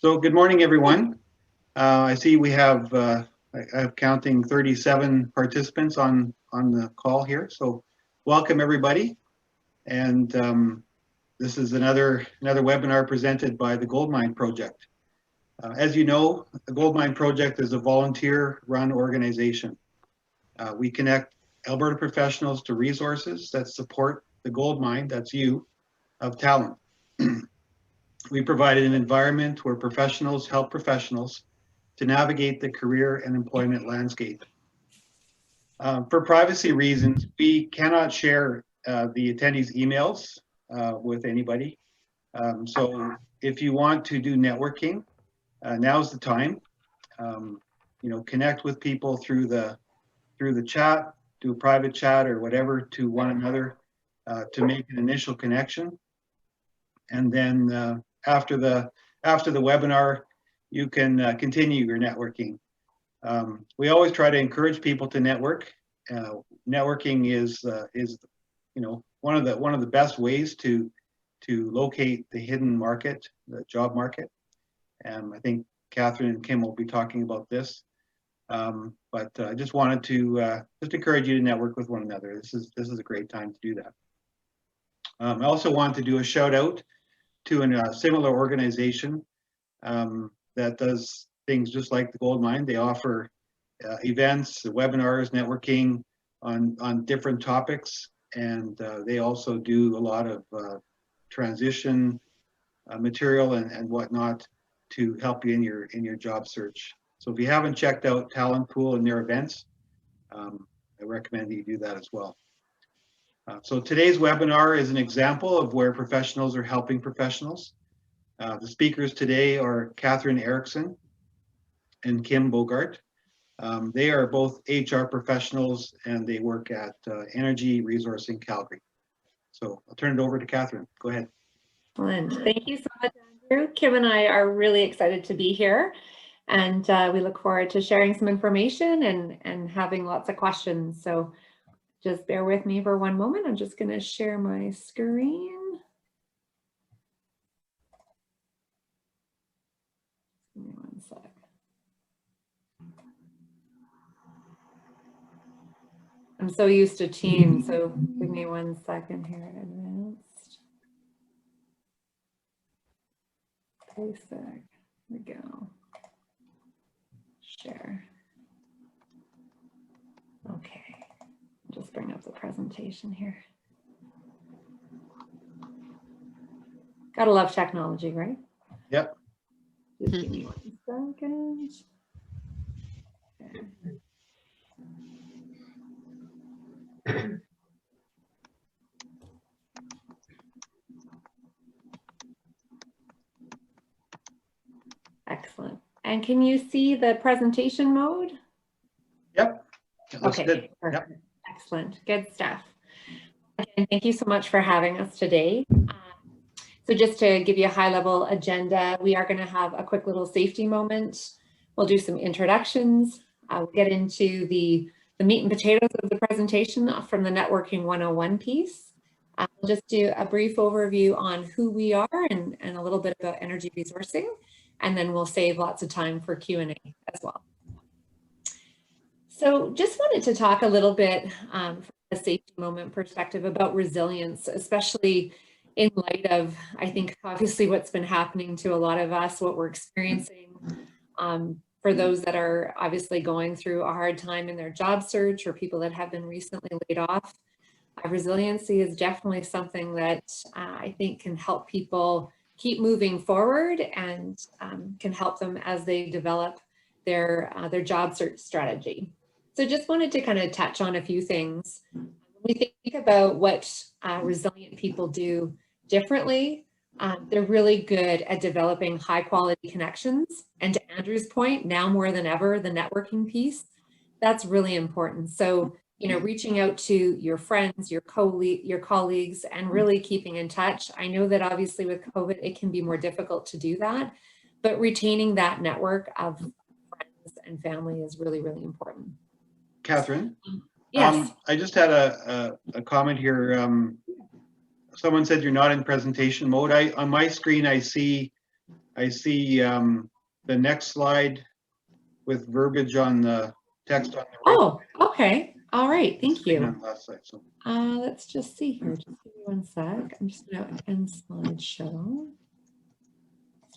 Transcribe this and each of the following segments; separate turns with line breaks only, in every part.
So good morning, everyone. I see we have, I'm counting 37 participants on the call here. So welcome, everybody. And this is another webinar presented by the Goldmind Project. As you know, the Goldmind Project is a volunteer-run organization. We connect Alberta professionals to resources that support the gold mine, that's you, of talent. We provided an environment where professionals help professionals to navigate the career and employment landscape. For privacy reasons, we cannot share the attendees' emails with anybody. So if you want to do networking, now's the time. Connect with people through the chat, do a private chat or whatever to one another to make an initial connection. And then after the webinar, you can continue your networking. We always try to encourage people to network. Networking is one of the best ways to locate the hidden market, the job market. I think Katherine and Kim will be talking about this. But I just wanted to just encourage you to network with one another. This is a great time to do that. I also want to do a shout out to a similar organization that does things just like the Goldmind. They offer events, webinars, networking on different topics, and they also do a lot of transition material and whatnot to help you in your job search. So if you haven't checked out Talent Pool and their events, I recommend that you do that as well. So today's webinar is an example of where professionals are helping professionals. The speakers today are Katherine Ericksen and Kim Bogart. They are both HR professionals and they work at Energy Resourcing Calgary. So I'll turn it over to Katherine. Go ahead.
Excellent. Thank you so much, Andrew. Kim and I are really excited to be here, and we look forward to sharing some information and having lots of questions. So just bear with me for one moment. I'm just going to share my screen. Give me one sec. I'm so used to Teams, so give me 1 second here in advance. Basic. Here we go. Share. Okay. Just bring up the presentation here. Gotta love technology, right?
Yep.
Just give me 1 second. Okay. Excellent. And can you see the presentation mode?
Yep.
Okay.
Good.
Perfect.
Yep.
Excellent. Good stuff. Again, thank you so much for having us today. So just to give you a high-level agenda, we are going to have a quick little safety moment. We'll do some introductions. We'll get into the meat and potatoes of the presentation from the Networking 101 piece. We'll just do a brief overview on who we are and a little bit about energy resourcing, and then we'll save lots of time for Q&A as well. So just wanted to talk a little bit from a safety moment perspective about resilience, especially in light of, I think, obviously what's been happening to a lot of us, what we're experiencing. For those that are obviously going through a hard time in their job search or people that have been recently laid off, resiliency is definitely something that I think can help people keep moving forward and can help them as they develop their job search strategy. So just wanted to kind of touch on a few things. When we think about what resilient people do differently, they're really good at developing high quality connections. And to Andrew's point, now more than ever, the networking piece, that's really important. So, reaching out to your friends, your colleagues, and really keeping in touch. I know that obviously with COVID, it can be more difficult to do that, but retaining that network of friends and family is really, really important.
Katherine?
Yes.
I just had a comment here. Someone said you're not in presentation mode. On my screen, I see I see the next slide with verbiage on the text on the right.
Oh, okay. All right. Thank
Screen
you.
on the left side. So
Let's just see here. Just give me one sec. I'm just going to end slideshow.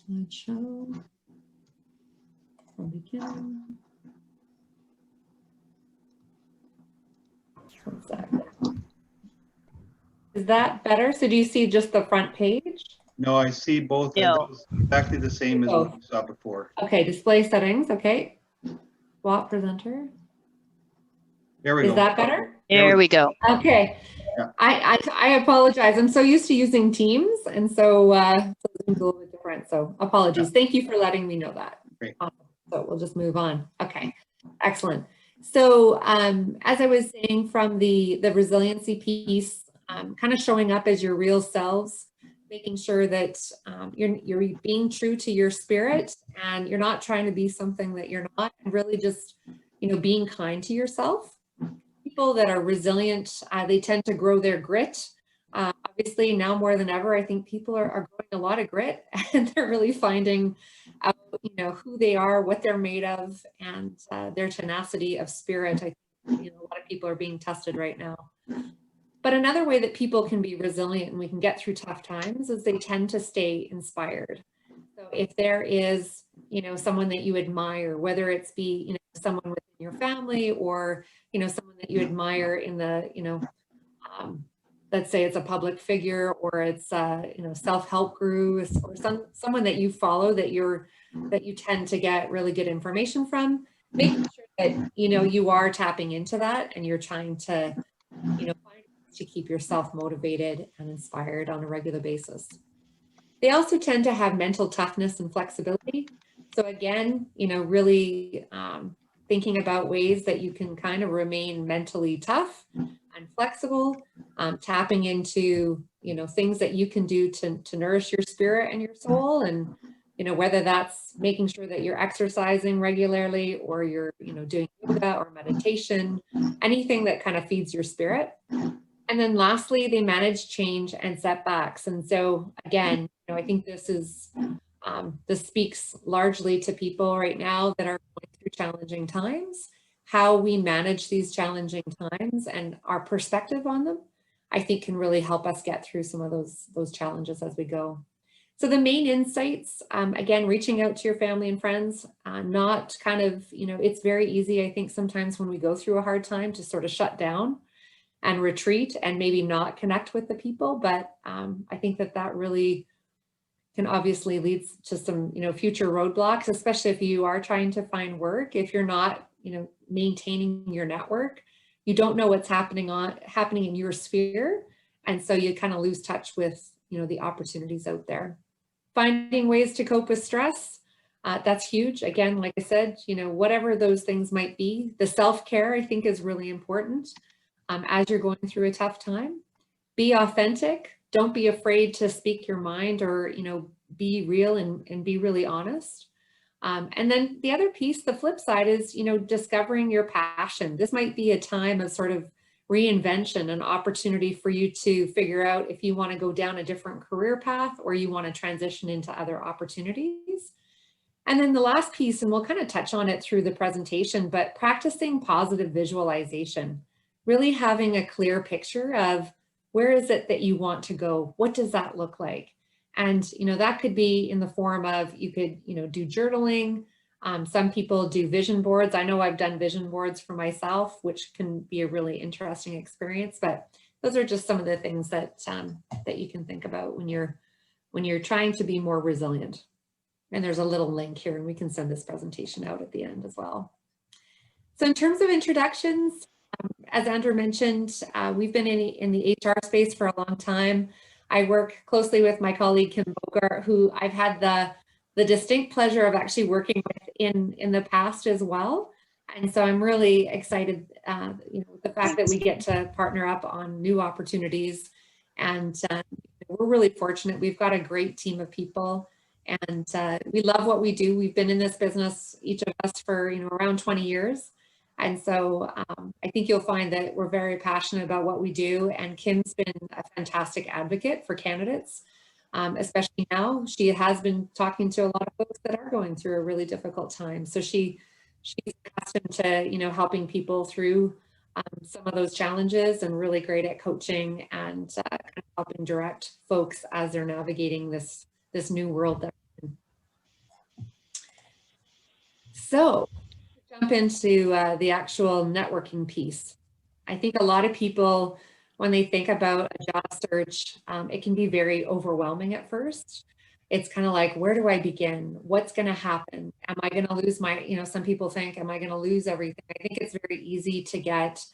Slideshow. From beginning. One sec. Is that better? So do you see just the front page?
no, I see both.
No.
That was exactly the same as what we saw before.
Okay, display settings. Okay. Swap presenter.
There we go.
Is that better?
There we go.
Okay.
Yeah.
I apologize. I'm so used to using Teams, and so Zoom's a little bit different. So apologies. Thank you for letting me know that.
Great.
Awesome. So we'll just move on. Okay. Excellent. So as I was saying, from the resiliency piece, kind of showing up as your real selves, making sure that you're being true to your spirit, and you're not trying to be something that you're not, and really just, you know, being kind to yourself. People that are resilient, they tend to grow their grit. Obviously, now more than ever, I think people are growing a lot of grit, and they're really finding out, you know, who they are, what they're made of, and their tenacity of spirit. I think, you know, a lot of people are being tested right now. But another way that people can be resilient and we can get through tough times is they tend to stay inspired. So if there is, you know, someone that you admire, whether it's be, you know, someone within your family, or, you know, someone that you admire in the, you know, let's say it's a public figure, or it's you know, self-help gurus, or someone that you follow that you tend to get really good information from, making sure that, you know, you are tapping into that and you're trying to, you know, find ways to keep yourself motivated and inspired on a regular basis. They also tend to have mental toughness and flexibility. So again, you know, really thinking about ways that you can kind of remain mentally tough and flexible, tapping into, you know, things that you can do to nourish your spirit and your soul. And, you know, whether that's making sure that you're exercising regularly, or you're, you know, doing yoga or meditation, anything that kind of feeds your spirit. And then lastly, they manage change and setbacks. And so again, you know, I think this is, this speaks largely to people right now that are going through challenging times. How we manage these challenging times and our perspective on them, I think, can really help us get through some of those challenges as we go. So the main insights, again, reaching out to your family and friends, not kind of, you know, it's very easy, I think, sometimes when we go through a hard time to sort of shut down and retreat and maybe not connect with the people. But I think that really can obviously lead to some, you know, future roadblocks, especially if you are trying to find work. If you're not, you know, maintaining your network, you don't know what's happening in your sphere. And so you kind of lose touch with, you know, the opportunities out there. Finding ways to cope with stress, that's huge. Again, like I said, you know, whatever those things might be, the self-care, I think, is really important as you're going through a tough time. Be authentic. Don't be afraid to speak your mind, or, you know, be real and be really honest. And then the other piece, the flip side, is, you know, discovering your passion. This might be a time of sort of reinvention, an opportunity for you to figure out if you want to go down a different career path, or you want to transition into other opportunities. And then the last piece, and we'll kind of touch on it through the presentation, but practicing positive visualization, really having a clear picture of where is it that you want to go? What does that look like? And, you know, that could be in the form of, you could, you know, do journaling. Some people do vision boards. I know I've done vision boards for myself, which can be a really interesting experience, but those are just some of the things that that you can think about when you're trying to be more resilient. And there's a little link here, and we can send this presentation out at the end as well. So in terms of introductions, as Andrew mentioned, we've been in the HR space for a long time. I work closely with my colleague, Kim Bogart, who I've had the distinct pleasure of actually working with in the past as well. And so I'm really excited, you know, the fact that we get to partner up on new opportunities. And we're really fortunate. We've got a great team of people, and we love what we do. We've been in this business, each of us, for, you know, around 20 years. And so I think you'll find that we're very passionate about what we do. And Kim's been a fantastic advocate for candidates Especially now, she has been talking to a lot of folks that are going through a really difficult time. So she's accustomed to, helping people through some of those challenges, and really great at coaching and kind of helping direct folks as they're navigating this new world that we're in. So jump into the actual networking piece. I think a lot of people, when they think about a job search, it can be very overwhelming at first. It's kind of like, where do I begin? What's going to happen? Am I going to lose my, some people think, am I going to lose everything? I think it's very easy to get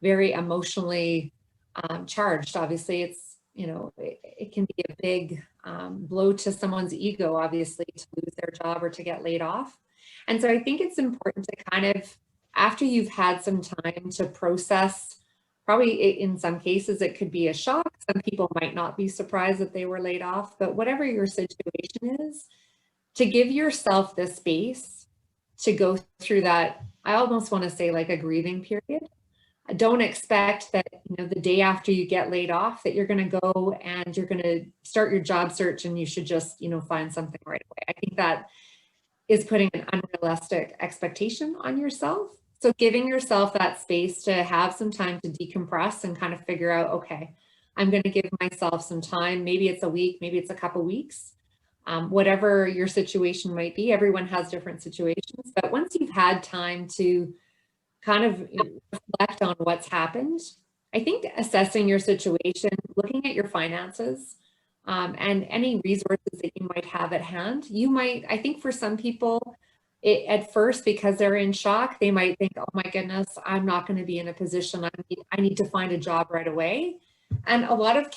very emotionally charged. Obviously, it's, it can be a big blow to someone's ego, obviously, to lose their job or to get laid off. And so I think it's important to kind of, after you've had some time to process, probably in some cases it could be a shock. Some people might not be surprised that they were laid off, but whatever your situation is, to give yourself the space to go through that, I almost want to say like a grieving period. Don't expect that, the day after you get laid off that you're going to go and you're going to start your job search and you should just, find something right away. I think that is putting an unrealistic expectation on yourself. So giving yourself that space to have some time to decompress and kind of figure out, okay, I'm going to give myself some time. Maybe it's a week, maybe it's a couple weeks, whatever your situation might be. Everyone has different situations, but once you've had time to kind of reflect on what's happened, I think assessing your situation, looking at your finances, and any resources that you might have at hand. I think for some people, at first, because they're in shock, they might think, oh my goodness, I'm not going to be in a position, I need to find a job right away. And a lot of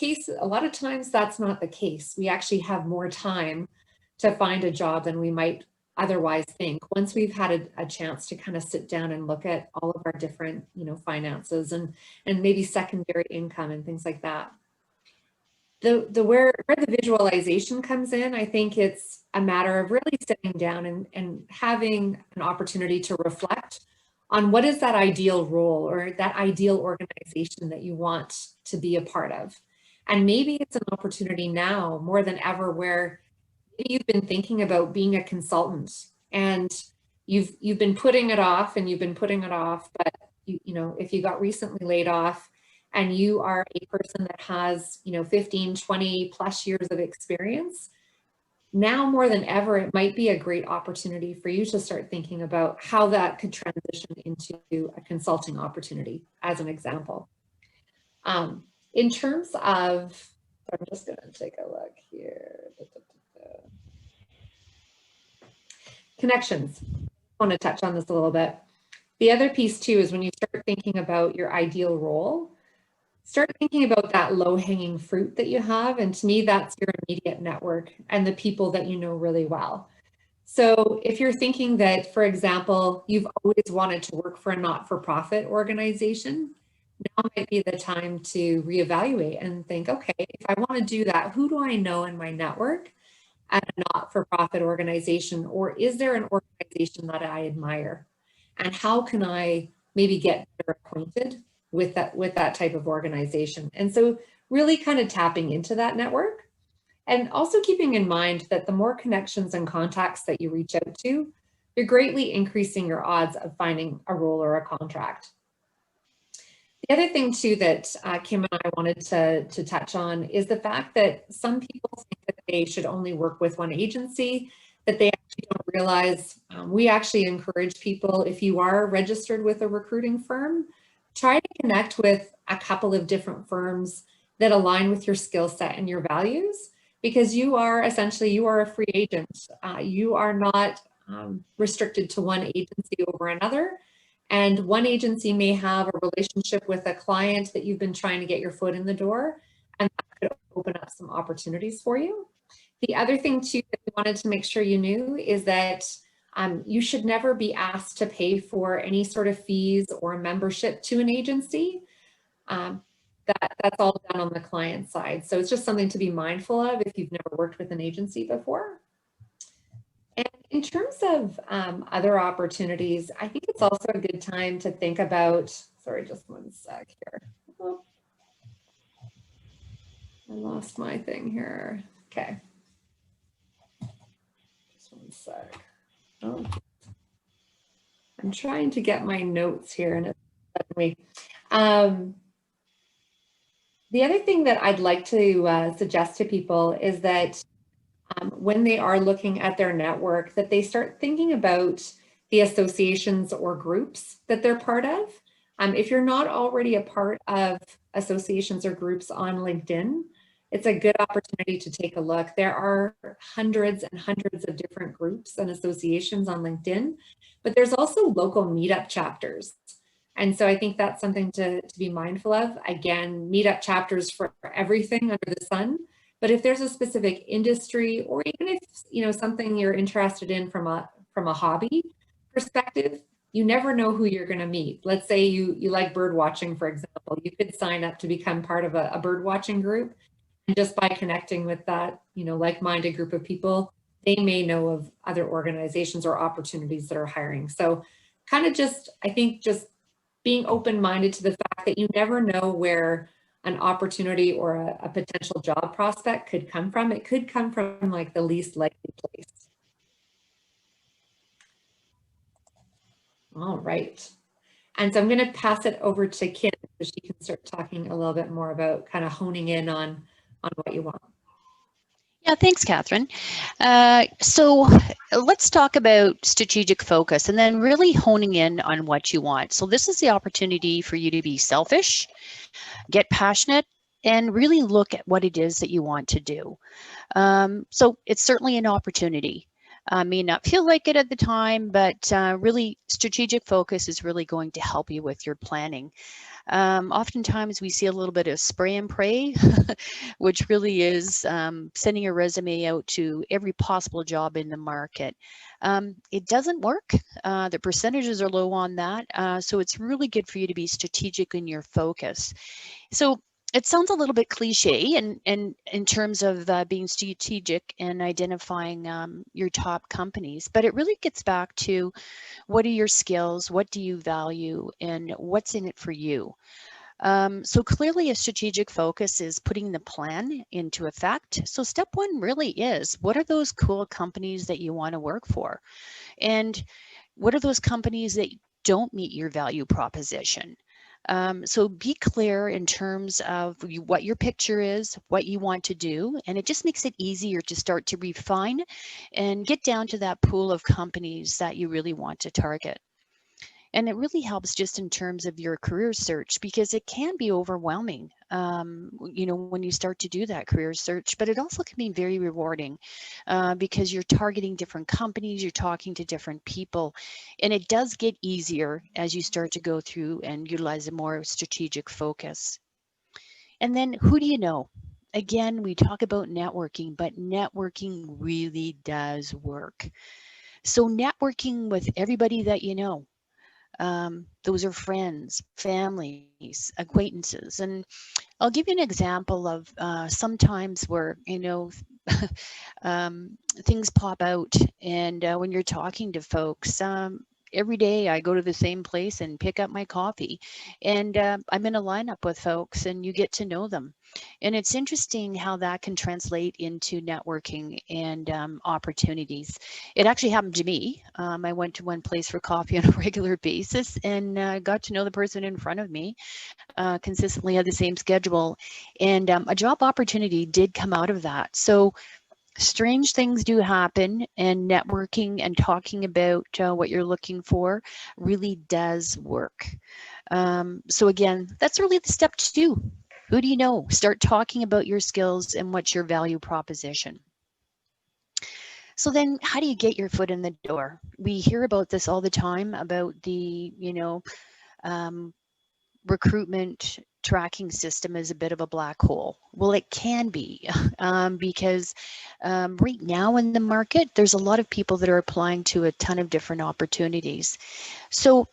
times that's not the case. We actually have more time to find a job than we might otherwise think, once we've had a chance to kind of sit down and look at all of our different, finances and maybe secondary income and things like that. Where the visualization comes in, I think it's a matter of really sitting down and having an opportunity to reflect on what is that ideal role or that ideal organization that you want to be a part of. And maybe it's an opportunity now more than ever where you've been thinking about being a consultant and you've been putting it off, but if you got recently laid off and you are a person that has 15, 20 plus years of experience, now more than ever it might be a great opportunity for you to start thinking about how that could transition into a consulting opportunity, as an example. In terms of, I'm just going to take a look here. Connections. I want to touch on this a little bit. The other piece too is when you start thinking about your ideal role, start thinking about that low-hanging fruit that you have. And to me, that's your immediate network and the people that you know really well. So if you're thinking that, for example, you've always wanted to work for a not-for-profit organization, now might be the time to reevaluate and think, okay, if I want to do that, who do I know in my network at a not-for-profit organization, or is there an organization that I admire? And how can I maybe get better acquainted with that type of organization? And so really kind of tapping into that network, and also keeping in mind that the more connections and contacts that you reach out to, you're greatly increasing your odds of finding a role or a contract. The other thing too that Kim and I wanted to touch on is the fact that some people think that they should only work with one agency, that they actually don't realize. We actually encourage people, if you are registered with a recruiting firm, try to connect with a couple of different firms that align with your skill set and your values, because you are a free agent. You are not restricted to one agency over another. And one agency may have a relationship with a client that you've been trying to get your foot in the door, and that could open up some opportunities for you. The other thing too that we wanted to make sure you knew is that you should never be asked to pay for any sort of fees or membership to an agency. That's all done on the client side. So it's just something to be mindful of if you've never worked with an agency before. And in terms of other opportunities, I think it's also a good time to think about, sorry, just one sec here. Oh, I lost my thing here. Okay. Just one sec. Oh, I'm trying to get my notes here and it's letting me. The other thing that I'd like to suggest to people is that when they are looking at their network, that they start thinking about the associations or groups that they're part of. If you're not already a part of associations or groups on LinkedIn, it's a good opportunity to take a look. There are hundreds and hundreds of different groups and associations on LinkedIn, but there's also local meetup chapters. And so I think that's something to be mindful of. Again, meetup chapters for everything under the sun. But if there's a specific industry, or even if something you're interested in from a hobby perspective, you never know who you're going to meet. Let's say you like bird watching, for example. You could sign up to become part of a bird watching group, and just by connecting with that like-minded group of people, they may know of other organizations or opportunities that are hiring. So kind of I think just being open-minded to the fact that you never know where an opportunity or a potential job prospect could come from. It could come from like the least likely place. All right. And so I'm going to pass it over to Kim so she can start talking a little bit more about kind of honing in on what you want.
Yeah, thanks, Catherine. So let's talk about strategic focus and then really honing in on what you want. So this is the opportunity for you to be selfish, get passionate, and really look at what it is that you want to do. So it's certainly an opportunity. May not feel like it at the time, but really strategic focus is really going to help you with your planning. Oftentimes we see a little bit of spray and pray, which really is sending a resume out to every possible job in the market. It doesn't work. The percentages are low on that. So it's really good for you to be strategic in your focus. So it sounds a little bit cliche and in terms of being strategic and identifying your top companies, but it really gets back to what are your skills, what do you value, and what's in it for you. So clearly a strategic focus is putting the plan into effect. So step one really is, what are those cool companies that you want to work for? And what are those companies that don't meet your value proposition? So be clear in terms of what your picture is, what you want to do, and it just makes it easier to start to refine and get down to that pool of companies that you really want to target. And it really helps just in terms of your career search, because it can be overwhelming, when you start to do that career search, but it also can be very rewarding because you're targeting different companies, you're talking to different people, and it does get easier as you start to go through and utilize a more strategic focus. And then who do you know? Again, we talk about networking, but networking really does work. So networking with everybody that you know. Those are friends, families, acquaintances. And I'll give you an example of sometimes where, things pop out. And when you're talking to folks, every day I go to the same place and pick up my coffee. And I'm in a lineup with folks and you get to know them. And it's interesting how that can translate into networking and opportunities. It actually happened to me. I went to one place for coffee on a regular basis and got to know the person in front of me, consistently had the same schedule. And a job opportunity did come out of that. So strange things do happen, and networking and talking about what you're looking for really does work. So again, that's really the step 2. Who do you know? Start talking about your skills and what's your value proposition. So then how do you get your foot in the door? We hear about this all the time about the, recruitment tracking system is a bit of a black hole. Well, it can be because right now in the market, there's a lot of people that are applying to a ton of different opportunities. So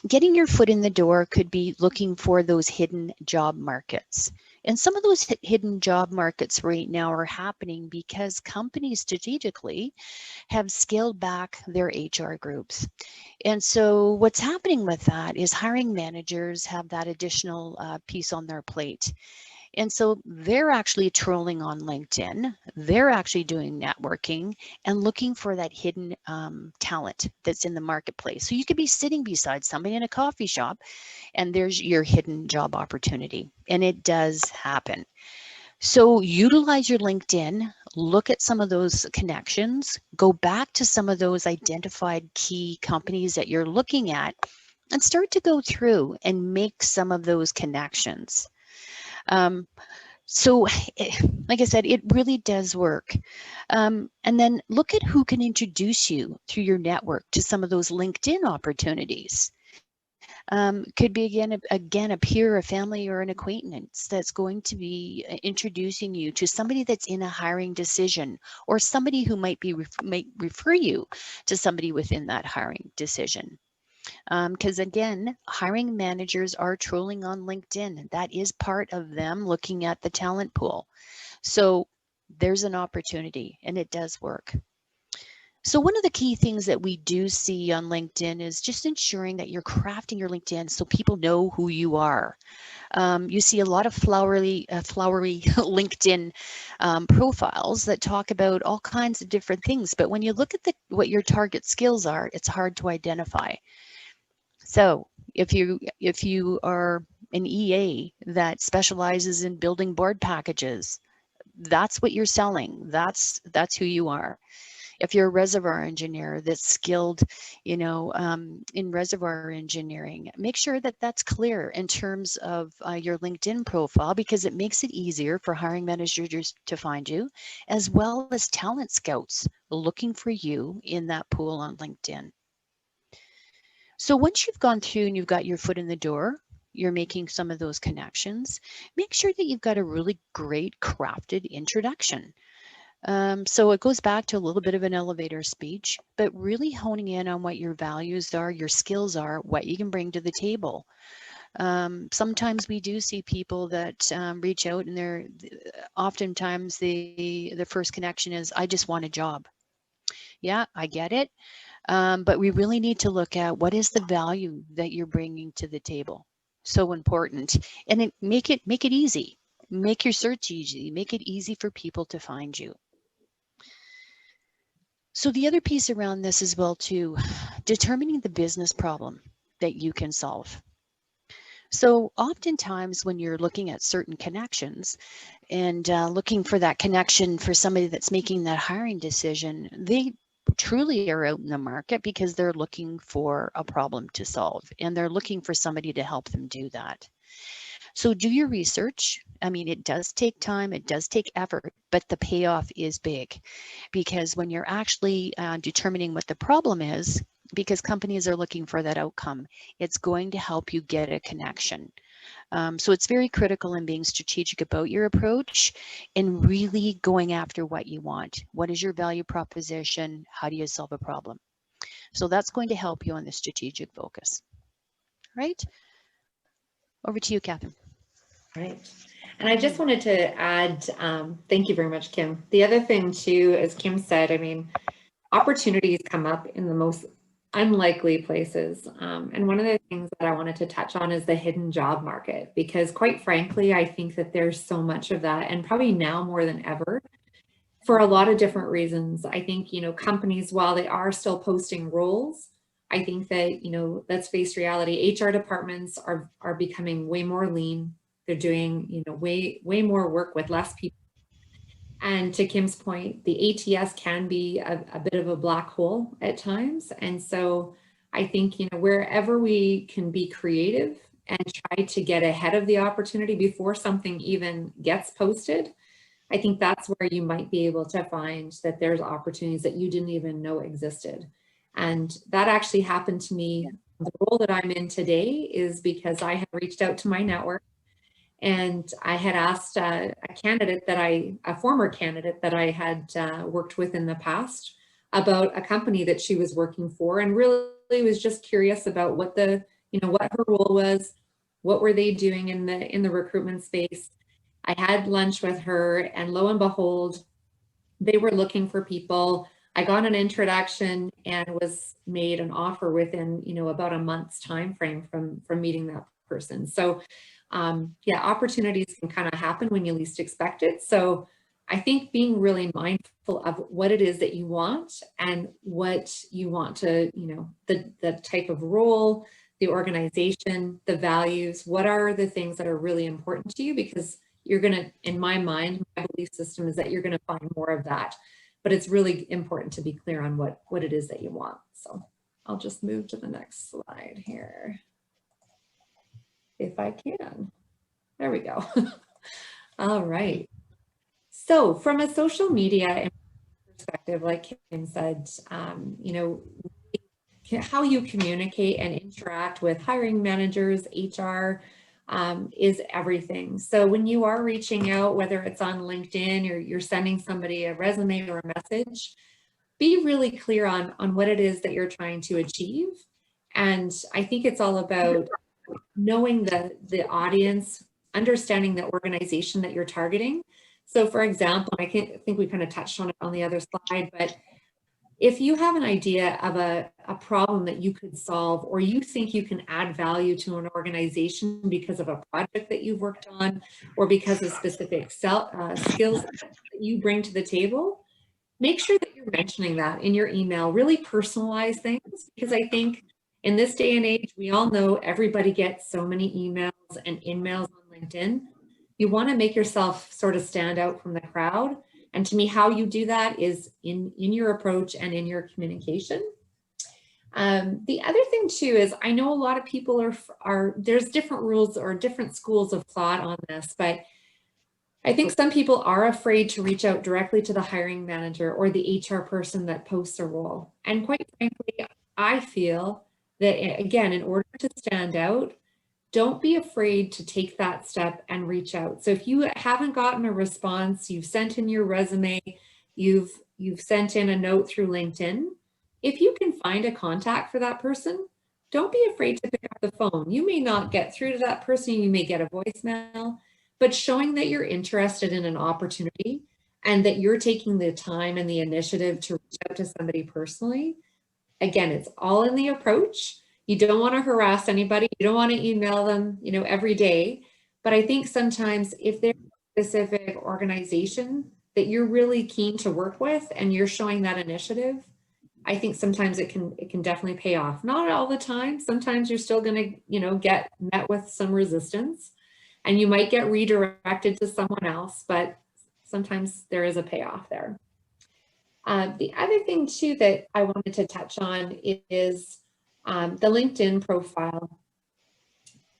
getting your foot in the door could be looking for those hidden job markets. And some of those hidden job markets right now are happening because companies strategically have scaled back their HR groups. And so what's happening with that is hiring managers have that additional piece on their plate. And so they're actually trolling on LinkedIn. They're actually doing networking and looking for that hidden talent that's in the marketplace. So you could be sitting beside somebody in a coffee shop and there's your hidden job opportunity. And it does happen. So utilize your LinkedIn, look at some of those connections, go back to some of those identified key companies that you're looking at and start to go through and make some of those connections. So like I said, it really does work. And then look at who can introduce you through your network to some of those LinkedIn opportunities. Could be again a peer, a family, or an acquaintance that's going to be introducing you to somebody that's in a hiring decision, or somebody who might refer you to somebody within that hiring decision. Because again, hiring managers are trolling on LinkedIn. That is part of them looking at the talent pool. So there's an opportunity, and it does work. So one of the key things that we do see on LinkedIn is just ensuring that you're crafting your LinkedIn so people know who you are. You see a lot of flowery LinkedIn profiles that talk about all kinds of different things. But when you look at what your target skills are, it's hard to identify. So if you are an EA that specializes in building board packages, that's what you're selling. That's who you are. If you're a reservoir engineer that's skilled, in reservoir engineering, make sure that that's clear in terms of your LinkedIn profile, because it makes it easier for hiring managers to find you, as well as talent scouts looking for you in that pool on LinkedIn. So once you've gone through and you've got your foot in the door, you're making some of those connections, make sure that you've got a really great crafted introduction. So it goes back to a little bit of an elevator speech, but really honing in on what your values are, your skills are, what you can bring to the table. Sometimes we do see people that reach out, and oftentimes the first connection is, I just want a job. Yeah, I get it. But we really need to look at what is the value that you're bringing to the table. So important. And then make it easy. Make your search easy. Make it easy for people to find you. So the other piece around this as well too, determining the business problem that you can solve. So oftentimes when you're looking at certain connections and looking for that connection for somebody that's making that hiring decision, they truly are out in the market because they're looking for a problem to solve, and they're looking for somebody to help them do that. So do your research. I mean, it does take time, it does take effort, but the payoff is big, because when you're actually determining what the problem is, because companies are looking for that outcome, it's going to help you get a connection. So it's very critical in being strategic about your approach and really going after what you want. What is your value proposition? How do you solve a problem? So that's going to help you on the strategic focus. Right? Over to you, Catherine.
Right. And I just wanted to add, thank you very much, Kim. The other thing too, as Kim said, I mean, opportunities come up in the most unlikely places. And one of the things that I wanted to touch on is the hidden job market, because quite frankly, I think that there's so much of that, and probably now more than ever, for a lot of different reasons. I think, companies, while they are still posting roles, I think that, let's face reality, HR departments are becoming way more lean. They're doing, way more work with less people. And to Kim's point, the ATS can be a bit of a black hole at times. And so I think, wherever we can be creative and try to get ahead of the opportunity before something even gets posted, I think that's where you might be able to find that there's opportunities that you didn't even know existed. And that actually happened to me. The role that I'm in today is because I have reached out to my network, and I had asked a former candidate that I had worked with in the past about a company that she was working for, and really was just curious about what what her role was, what were they doing in the recruitment space. I had lunch with her, and lo and behold, they were looking for people. I got an introduction and was made an offer within, about a month's time frame from meeting that person. So yeah, opportunities can kind of happen when you least expect it. So I think being really mindful of what it is that you want and what you want to, you know, the type of role, the organization, the values, what are the things that are really important to you? Because you're going to, in my mind, my belief system is that you're going to find more of that, but it's really important to be clear on what it is that you want. So I'll just move to the next slide here, if I can. There we go. All right. So from a social media perspective, like Kim said, you know, how you communicate and interact with hiring managers, HR, is everything. So when you are reaching out, whether it's on LinkedIn or you're sending somebody a resume or a message, be really clear on what it is that you're trying to achieve. And I think it's all about knowing the audience, understanding the organization that you're targeting. So for example, I think we kind of touched on it on the other slide, but if you have an idea of a problem that you could solve, or you think you can add value to an organization because of a project that you've worked on, or because of specific skills that you bring to the table, make sure that you're mentioning that in your email. Really personalize things, because I think in this day and age, we all know everybody gets so many emails and in-mails on LinkedIn. You want to make yourself sort of stand out from the crowd. And to me, how you do that is in your approach and in your communication. The other thing too is, I know a lot of people there's different rules or different schools of thought on this, but I think some people are afraid to reach out directly to the hiring manager or the HR person that posts a role. And quite frankly, I feel that, again, in order to stand out, don't be afraid to take that step and reach out. So if you haven't gotten a response, you've sent in your resume, you've sent in a note through LinkedIn, if you can find a contact for that person, don't be afraid to pick up the phone. You may not get through to that person, you may get a voicemail, but showing that you're interested in an opportunity and that you're taking the time and the initiative to reach out to somebody personally. Again, it's all in the approach. You don't want to harass anybody. You don't want to email them, you know, every day. But I think sometimes if there's a specific organization that you're really keen to work with and you're showing that initiative, I think sometimes it can definitely pay off. Not all the time. Sometimes you're still going to, you know, get met with some resistance and you might get redirected to someone else, but sometimes there is a payoff there. The other thing too that I wanted to touch on is the LinkedIn profile.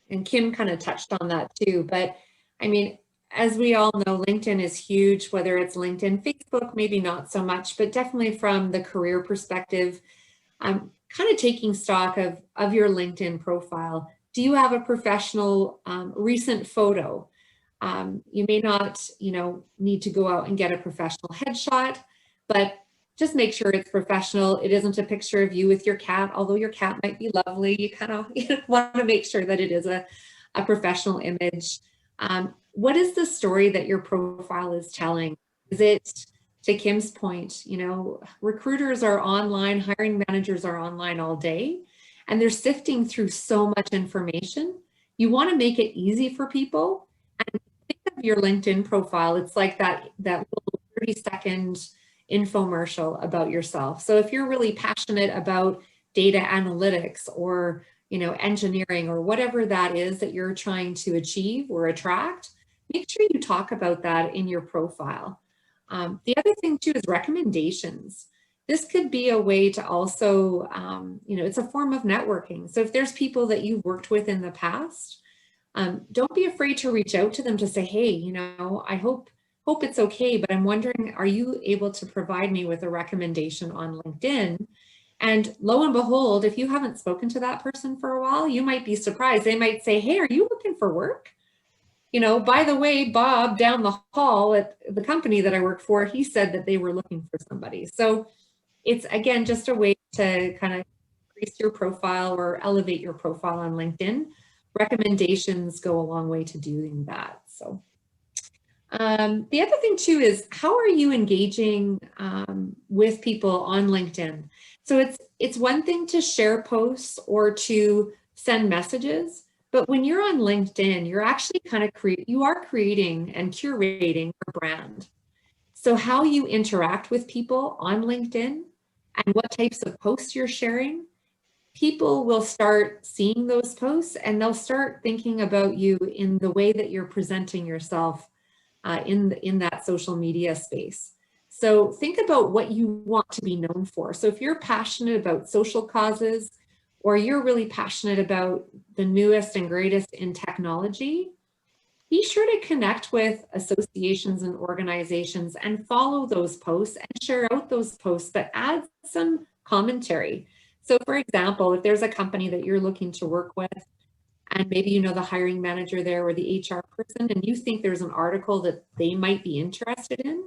And Kim kind of touched on that too, but I mean, as we all know, LinkedIn is huge, whether it's LinkedIn, Facebook, maybe not so much, but definitely from the career perspective, I'm kind of taking stock of your LinkedIn profile. Do you have a professional recent photo? You may not, you know, need to go out and get a professional headshot, but just make sure it's professional. It isn't a picture of you with your cat, although your cat might be lovely. You kind of want to make sure that it is a professional image. What is the story that your profile is telling? Is it, to Kim's point, you know, recruiters are online, hiring managers are online all day, and they're sifting through so much information. You want to make it easy for people. And think of your LinkedIn profile. It's like that little 30-second infomercial about yourself. So if you're really passionate about data analytics or, you know, engineering or whatever that is that you're trying to achieve or attract, make sure you talk about that in your profile. The other thing too is recommendations. This could be a way to also, you know, it's a form of networking. So if there's people that you've worked with in the past, don't be afraid to reach out to them to say, hey, you know, I hope it's okay, but I'm wondering, are you able to provide me with a recommendation on LinkedIn? And lo and behold, if you haven't spoken to that person for a while, you might be surprised. They might say, hey, are you looking for work? You know, by the way, Bob down the hall at the company that I work for, he said that they were looking for somebody. So it's, again, just a way to kind of increase your profile or elevate your profile on LinkedIn. Recommendations go a long way to doing that. So the other thing too is, how are you engaging with people on LinkedIn? So it's one thing to share posts or to send messages, But when you're on LinkedIn, you're actually you are creating and curating your brand. So how you interact with people on LinkedIn and what types of posts you're sharing, people will start seeing those posts and they'll start thinking about you in the way that you're presenting yourself in that social media space. So think about what you want to be known for. So if you're passionate about social causes, or you're really passionate about the newest and greatest in technology, be sure to connect with associations and organizations and follow those posts and share out those posts, but add some commentary. So for example, if there's a company that you're looking to work with, and maybe you know the hiring manager there or the HR person, and you think there's an article that they might be interested in,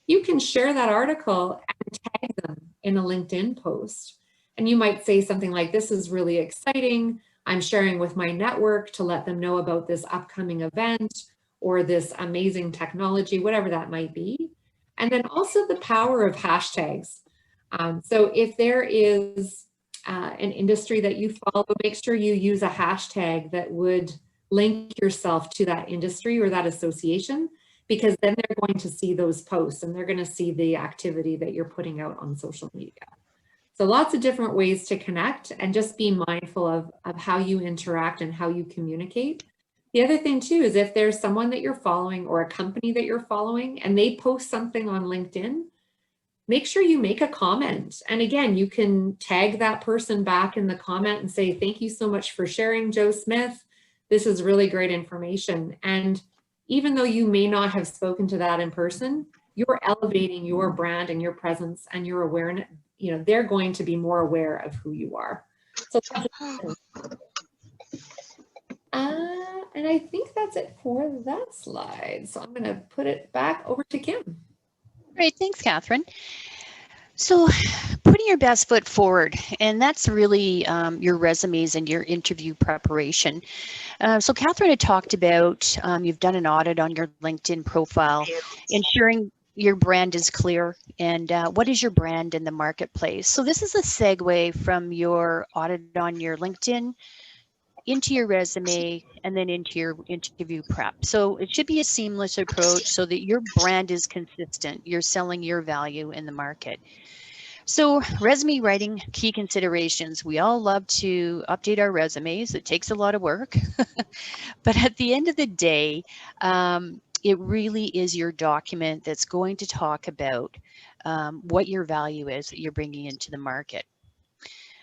you can share that article and tag them in a LinkedIn post. And you might say something like, this is really exciting. I'm sharing with my network to let them know about this upcoming event or this amazing technology, whatever that might be. And then also the power of hashtags. So if there is an industry that you follow, make sure you use a hashtag that would link yourself to that industry or that association, because then they're going to see those posts and they're going to see the activity that you're putting out on social media. So lots of different ways to connect, and just be mindful of how you interact and how you communicate. The other thing too is if there's someone that you're following or a company that you're following and they post something on LinkedIn, make sure you make a comment. And again, you can tag that person back in the comment and say, thank you so much for sharing, Joe Smith. This is really great information. And even though you may not have spoken to that in person, you're elevating your brand and your presence and your awareness. You know, they're going to be more aware of who you are. So and I think that's it for that slide. So I'm going to put it back over to Kim.
Great, thanks, Katherine. So putting your best foot forward, and that's really your resumes and your interview preparation. So Katherine had talked about, you've done an audit on your LinkedIn profile, ensuring your brand is clear, and what is your brand in the marketplace. So this is a segue from your audit on your LinkedIn into your resume and then into your interview prep. So it should be a seamless approach so that your brand is consistent. You're selling your value in the market. So resume writing, key considerations. We all love to update our resumes. It takes a lot of work. But at the end of the day, it really is your document that's going to talk about what your value is that you're bringing into the market.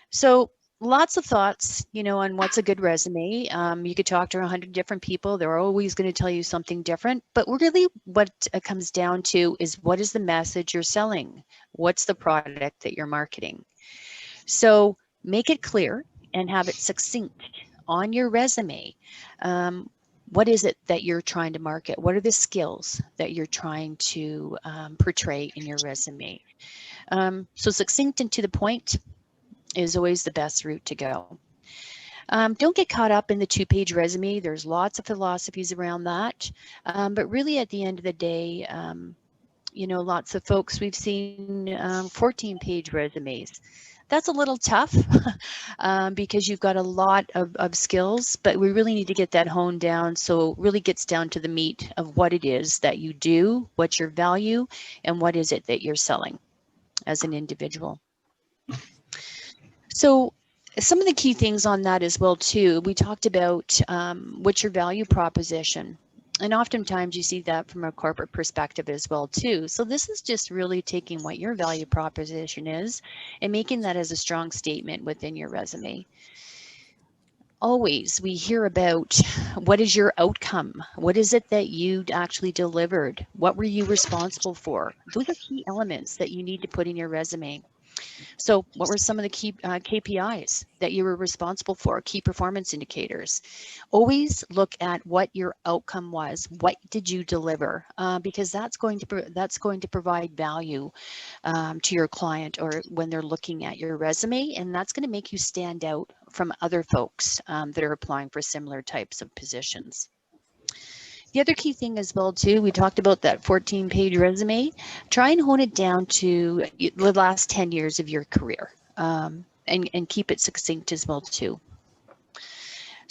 So lots of thoughts, you know, on what's a good resume. You could talk to 100 different people. They're always going to tell you something different. But really what it comes down to is, what is the message you're selling? What's the product that you're marketing? So make it clear and have it succinct on your resume. What is it that you're trying to market? What are the skills that you're trying to portray in your resume? So succinct and to the point is always the best route to go. Don't get caught up in the 2-page resume. There's lots of philosophies around that. But really at the end of the day, you know, lots of folks, we've seen 14-page resumes. That's a little tough because you've got a lot of skills, but we really need to get that honed down. So it really gets down to the meat of what it is that you do, what's your value, and what is it that you're selling as an individual. So some of the key things on that as well too, we talked about what's your value proposition. And oftentimes you see that from a corporate perspective as well too. So this is just really taking what your value proposition is and making that as a strong statement within your resume. Always we hear about, what is your outcome? What is it that you actually delivered? What were you responsible for? Those are key elements that you need to put in your resume. So what were some of the key KPIs that you were responsible for, key performance indicators? Always look at what your outcome was. What did you deliver? Because that's going to provide value to your client, or when they're looking at your resume, and that's going to make you stand out from other folks that are applying for similar types of positions. The other key thing as well too, we talked about that 14-page resume. Try and hone it down to the last 10 years of your career, and keep it succinct as well too.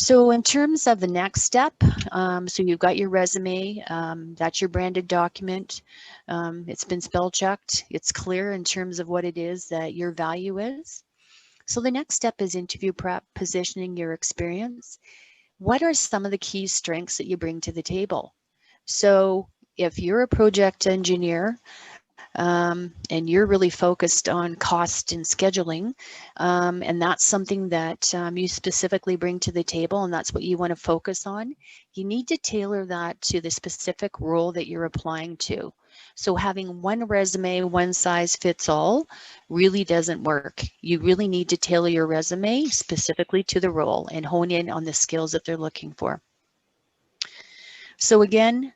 So in terms of the next step, so you've got your resume, that's your branded document. It's been spell checked. It's clear in terms of what it is that your value is. So the next step is interview prep, positioning your experience. What are some of the key strengths that you bring to the table? So if you're a project engineer, and you're really focused on cost and scheduling, and that's something that you specifically bring to the table, and that's what you want to focus on, you need to tailor that to the specific role that you're applying to. So having one resume, one size fits all, really doesn't work. You really need to tailor your resume specifically to the role and hone in on the skills that they're looking for. So again,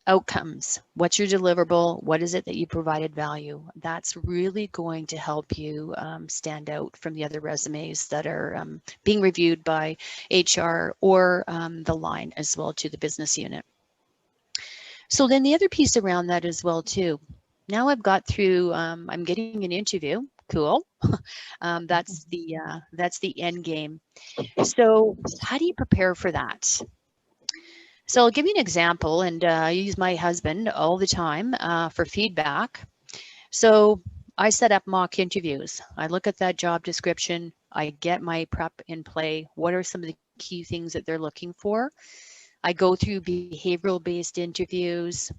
outcomes. What's your deliverable? What is it that you provided value? That's really going to help you stand out from the other resumes that are being reviewed by HR or the line as well to the business unit. So then the other piece around that as well too. Now I've got through, I'm getting an interview. Cool. That's the end game. So how do you prepare for that? So I'll give you an example, and I use my husband all the time for feedback. So I set up mock interviews. I look at that job description. I get my prep in play. What are some of the key things that they're looking for? I go through behavioral-based interviews.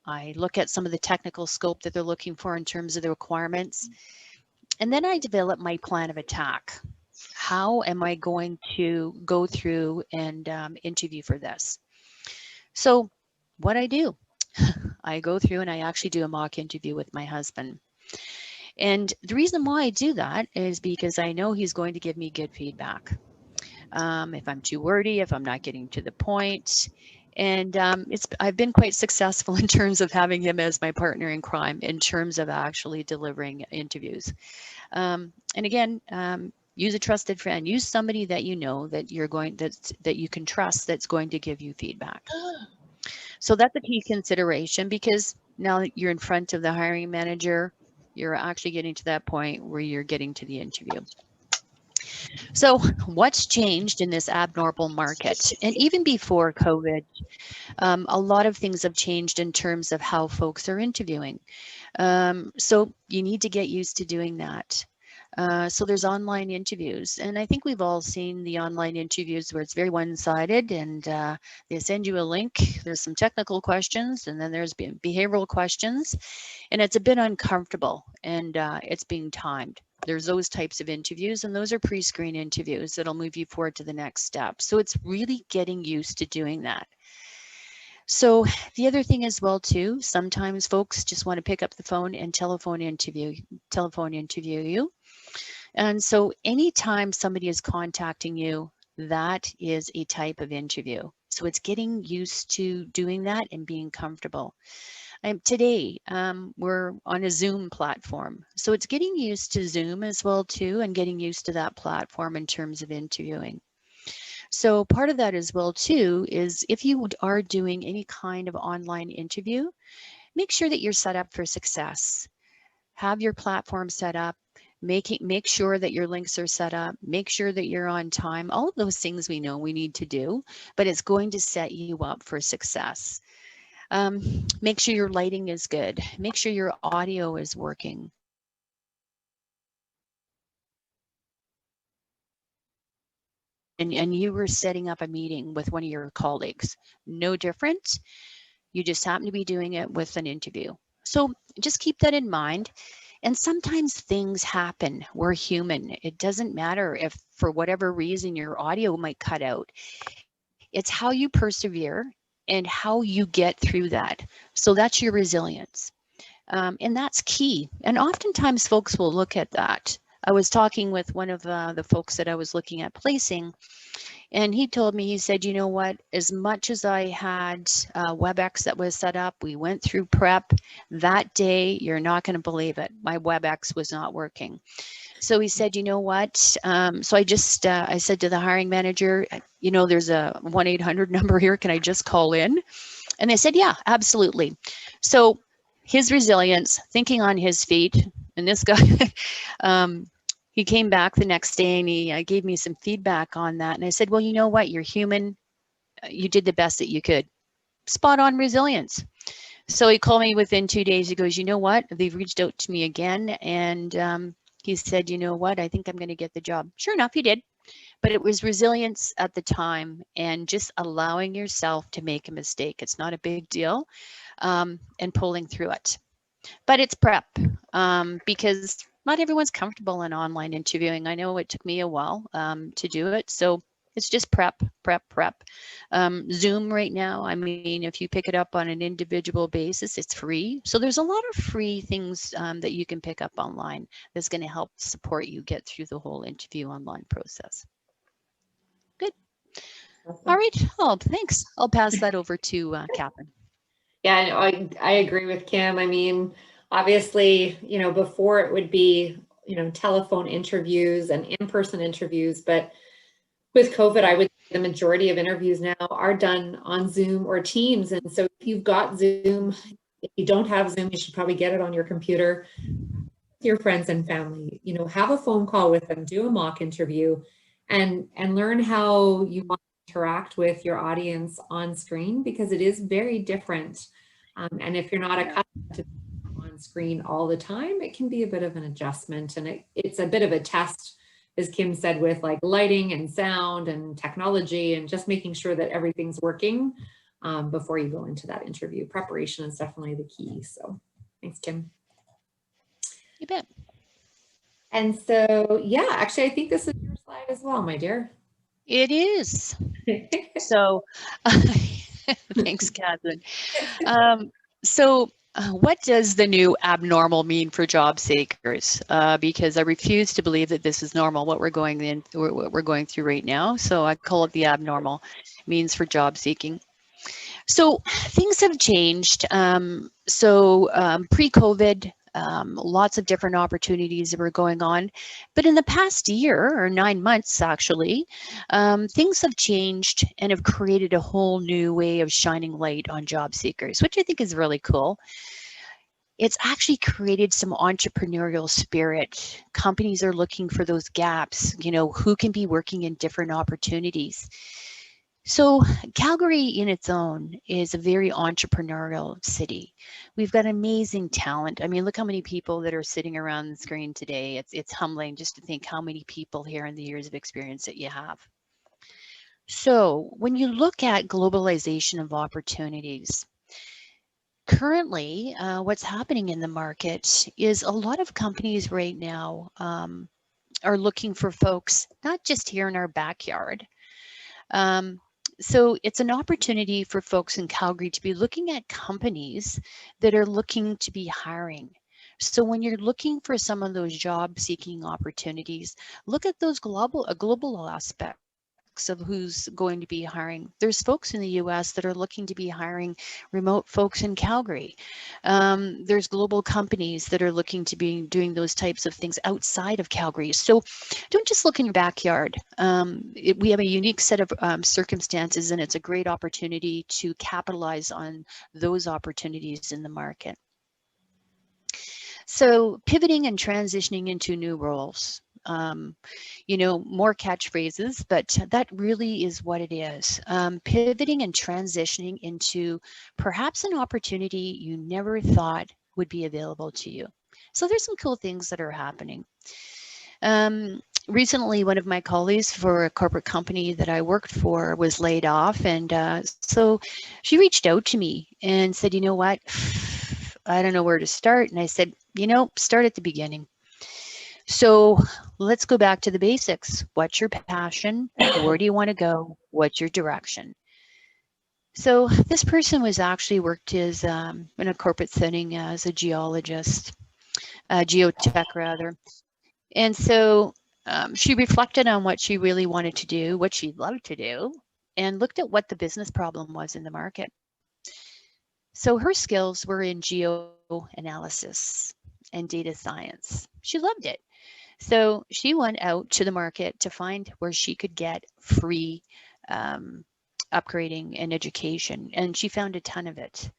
I look at some of the technical scope that they're looking for in terms of the requirements. And then I develop my plan of attack. How am I going to go through and interview for this? So what I do, I go through and I actually do a mock interview with my husband. And the reason why I do that is because I know he's going to give me good feedback. If I'm too wordy, if I'm not getting to the point. And I've been quite successful in terms of having him as my partner in crime in terms of actually delivering interviews. And again, use a trusted friend. Use somebody that you know that you're going that you can trust that's going to give you feedback. So that's a key consideration, because now that you're in front of the hiring manager, you're actually getting to that point where you're getting to the interview. So what's changed in this abnormal market? And even before COVID, a lot of things have changed in terms of how folks are interviewing. So you need to get used to doing that. So there's online interviews, and I think we've all seen the online interviews where it's very one-sided, and they send you a link. There's some technical questions, and then there's behavioral questions, and it's a bit uncomfortable, and it's being timed. There's those types of interviews, and those are pre-screen interviews that'll move you forward to the next step. So it's really getting used to doing that. So the other thing as well too, sometimes folks just want to pick up the phone and telephone interview you. And so anytime somebody is contacting you, that is a type of interview. So it's getting used to doing that and being comfortable. Today, we're on a Zoom platform. So it's getting used to Zoom as well too, and getting used to that platform in terms of interviewing. So part of that as well too is if you are doing any kind of online interview, make sure that you're set up for success. Have your platform set up, make sure that your links are set up, make sure that you're on time, all of those things we know we need to do, but it's going to set you up for success. Make sure your lighting is good. Make sure your audio is working. And you were setting up a meeting with one of your colleagues. No different. You just happen to be doing it with an interview. So just keep that in mind. And sometimes things happen. We're human. It doesn't matter if for whatever reason your audio might cut out. It's how you persevere and how you get through that. So that's your resilience. And that's key. And oftentimes folks will look at that. I was talking with one of the folks that I was looking at placing, and he told me, he said, you know what, as much as I had WebEx that was set up, we went through prep that day, you're not going to believe it, my WebEx was not working. So he said, you know what, so I said to the hiring manager, you know, there's a 1-800 number here, can I just call in? And they said, yeah, absolutely. So his resilience, thinking on his feet, and this guy, he came back the next day and he gave me some feedback on that. And I said, well, you know what? You're human. You did the best that you could. Spot on resilience. So he called me within 2 days. He goes, you know what? They've reached out to me again. And he said, you know what? I think I'm going to get the job. Sure enough, he did. But it was resilience at the time and just allowing yourself to make a mistake. It's not a big deal, and pulling through it. But it's prep, because not everyone's comfortable in online interviewing. I know it took me a while to do it. So it's just prep. Zoom right now, I mean, if you pick it up on an individual basis, it's free. So there's a lot of free things that you can pick up online that's going to help support you get through the whole interview online process. Good. All right. Oh, thanks. I'll pass that over to Katherine.
Yeah, I agree with Kim. I mean, obviously, you know, before it would be, you know, telephone interviews and in-person interviews, but with COVID, I would say the majority of interviews now are done on Zoom or Teams. And so if you've got Zoom, if you don't have Zoom, you should probably get it on your computer, your friends and family, you know, have a phone call with them, do a mock interview, and learn how you want to interact with your audience on screen, because it is very different. And if you're not accustomed to on screen all the time, it can be a bit of an adjustment, and it's a bit of a test, as Kim said, with like lighting and sound and technology, and just making sure that everything's working before you go into that interview. Preparation is definitely the key. So thanks, Kim.
You bet.
And so, yeah, actually, I think this is your slide as well, my dear.
It is. So thanks, Katherine. What does the new abnormal mean for job seekers? Because I refuse to believe that this is normal, what we're going through right now. So I call it the abnormal means for job seeking. So things have changed. Pre-COVID, lots of different opportunities that were going on. But in the past year, or 9 months actually, things have changed and have created a whole new way of shining light on job seekers, which I think is really cool. It's actually created some entrepreneurial spirit. Companies are looking for those gaps, you know, who can be working in different opportunities. So Calgary in its own is a very entrepreneurial city. We've got amazing talent. I mean, look how many people that are sitting around the screen today. It's humbling just to think how many people here and the years of experience that you have. So when you look at globalization of opportunities, currently what's happening in the market is a lot of companies right now are looking for folks, not just here in our backyard. So it's an opportunity for folks in Calgary to be looking at companies that are looking to be hiring. So when you're looking for some of those job seeking opportunities, look at those global aspects of who's going to be hiring. There's folks in the US that are looking to be hiring remote folks in Calgary. There's global companies that are looking to be doing those types of things outside of Calgary. So don't just look in your backyard. We have a unique set of circumstances, and it's a great opportunity to capitalize on those opportunities in the market. So pivoting and transitioning into new roles. You know, more catchphrases, but that really is what it is. Pivoting and transitioning into perhaps an opportunity you never thought would be available to you. So there's some cool things that are happening. Recently, one of my colleagues for a corporate company that I worked for was laid off. And so she reached out to me and said, you know what, I don't know where to start. And I said, you know, start at the beginning. So let's go back to the basics. What's your passion? Where do you want to go? What's your direction? So this person was actually worked as in a corporate setting as a geologist, geotech rather. And so she reflected on what she really wanted to do, what she loved to do, and looked at what the business problem was in the market. So her skills were in geoanalysis and data science. She loved it. So she went out to the market to find where she could get free upgrading and education, and she found a ton of it.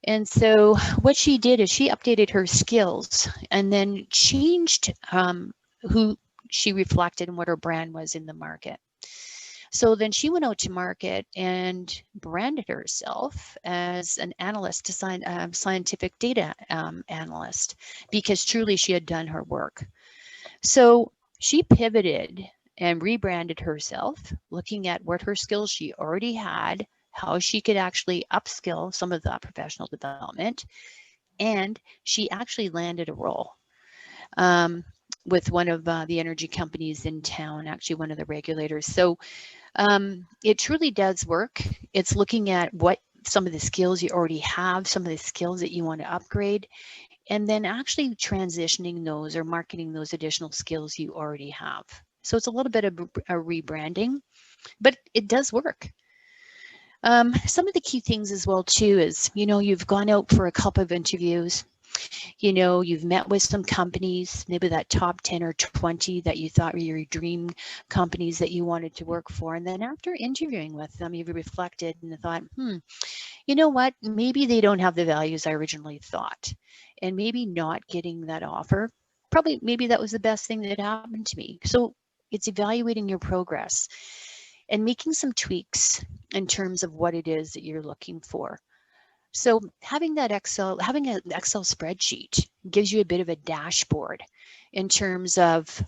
And so what she did is she updated her skills and then changed who she reflected and what her brand was in the market. So then she went out to market and branded herself as an analyst, a scientific data analyst, because truly she had done her work. So she pivoted and rebranded herself, looking at what her skills she already had, how she could actually upskill some of that professional development, and she actually landed a role with one of the energy companies in town, actually one of the regulators. So it truly does work. It's looking at what some of the skills you already have, some of the skills that you want to upgrade, and then actually transitioning those or marketing those additional skills you already have. So it's a little bit of a rebranding, but it does work. Some of the key things as well too is, you've gone out for a couple of interviews, you've met with some companies, maybe that top 10 or 20 that you thought were your dream companies that you wanted to work for. And then after interviewing with them, you've reflected and thought, you know what, maybe they don't have the values I originally thought. And maybe not getting that offer, maybe that was the best thing that happened to me. So it's evaluating your progress and making some tweaks in terms of what it is that you're looking for. So having an Excel spreadsheet gives you a bit of a dashboard in terms of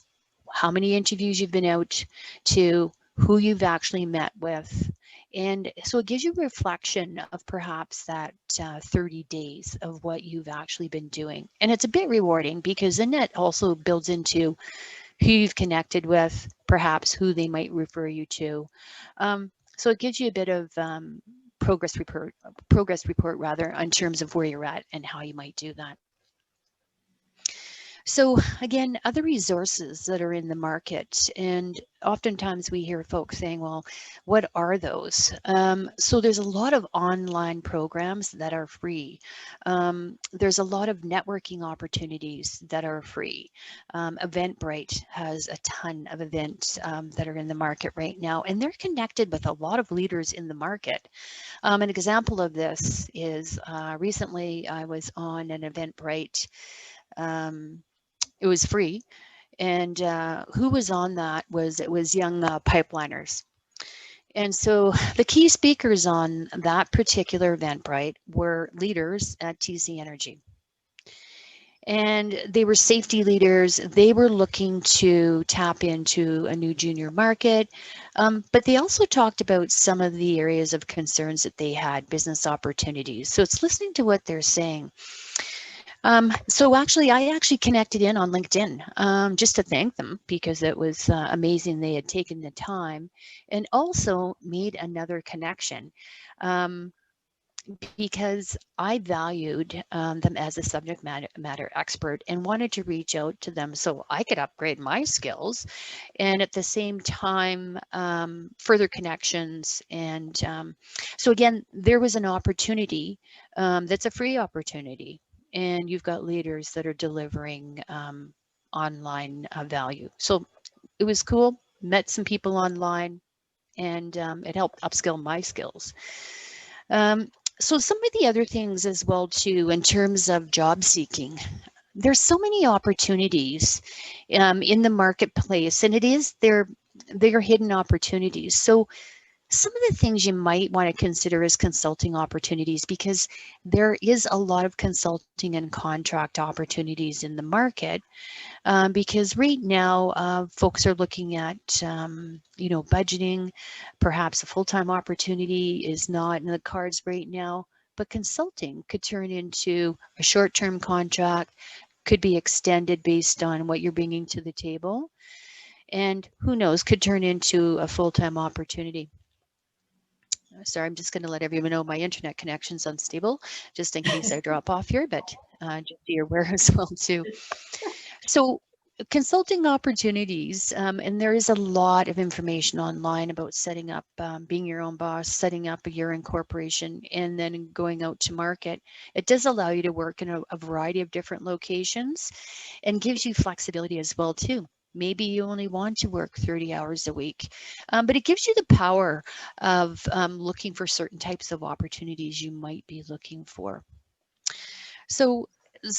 how many interviews you've been out to, who you've actually met with. And so it gives you a reflection of perhaps that 30 days of what you've actually been doing. And it's a bit rewarding because then that also builds into who you've connected with, perhaps who they might refer you to. So it gives you a bit of progress report rather, in terms of where you're at and how you might do that. So again, other resources that are in the market, and oftentimes we hear folks saying, well, what are those? So there's a lot of online programs that are free. There's a lot of networking opportunities that are free. Eventbrite has a ton of events that are in the market right now, and they're connected with a lot of leaders in the market. An example of this is recently I was on an Eventbrite. It was free, and who was on that was young pipeliners. And so the key speakers on that particular Eventbrite were leaders at TC Energy. And they were safety leaders. They were looking to tap into a new junior market, but they also talked about some of the areas of concerns that they had, business opportunities. So it's listening to what they're saying. So actually, I connected in on LinkedIn just to thank them because it was amazing they had taken the time, and also made another connection because I valued them as a subject matter expert and wanted to reach out to them so I could upgrade my skills, and at the same time further connections. And so again, there was an opportunity that's a free opportunity. And you've got leaders that are delivering online value. So it was cool, met some people online, and it helped upskill my skills. So some of the other things as well too, in terms of job seeking, there's so many opportunities in the marketplace, and they're hidden opportunities. So some of the things you might want to consider is consulting opportunities, because there is a lot of consulting and contract opportunities in the market. Because right now, folks are looking at, budgeting. Perhaps a full-time opportunity is not in the cards right now, but consulting could turn into a short-term contract, could be extended based on what you're bringing to the table, and who knows, could turn into a full-time opportunity. Sorry, I'm just going to let everyone know my internet connection's unstable, just in case I drop off here, but just so you're aware as well too. So consulting opportunities, and there is a lot of information online about setting up, being your own boss, setting up your incorporation, and then going out to market. It does allow you to work in a variety of different locations and gives you flexibility as well too. Maybe you only want to work 30 hours a week, but it gives you the power of looking for certain types of opportunities you might be looking for. So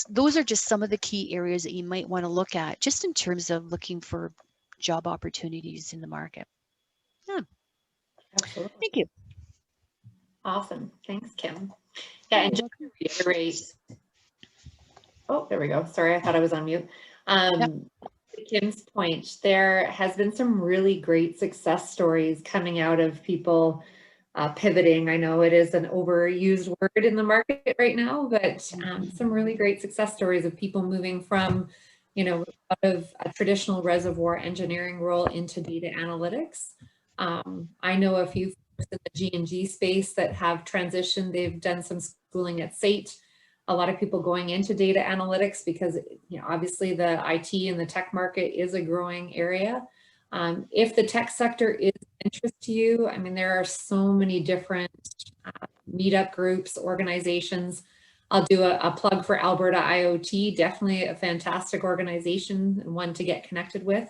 those are just some of the key areas that you might want to look at just in terms of looking for job opportunities in the market. Yeah.
Absolutely.
Thank you.
Awesome. Thanks, Kim. Yeah, and just to reiterate, oh, there we go. Sorry, I thought I was on mute. To Kim's point, there has been some really great success stories coming out of people pivoting. I know it is an overused word in the market right now, but some really great success stories of people moving from, out of a traditional reservoir engineering role into data analytics. I know a few folks in the G&G space that have transitioned. They've done some schooling at SAIT. A lot of people going into data analytics because, obviously the IT and the tech market is a growing area. If the tech sector is of interest to you, I mean, there are so many different meetup groups, organizations. I'll do a plug for Alberta IoT, definitely a fantastic organization and one to get connected with.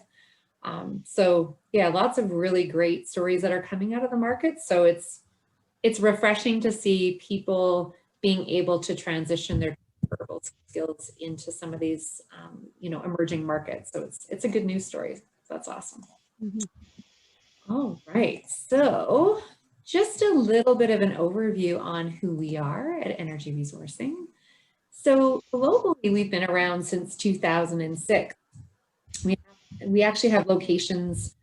So yeah, lots of really great stories that are coming out of the market. So it's refreshing to see people being able to transition their transferable skills into some of these, emerging markets. So it's a good news story. So that's awesome. All right, so just a little bit of an overview on who we are at Energy Resourcing. So globally, we've been around since 2006. We actually have locations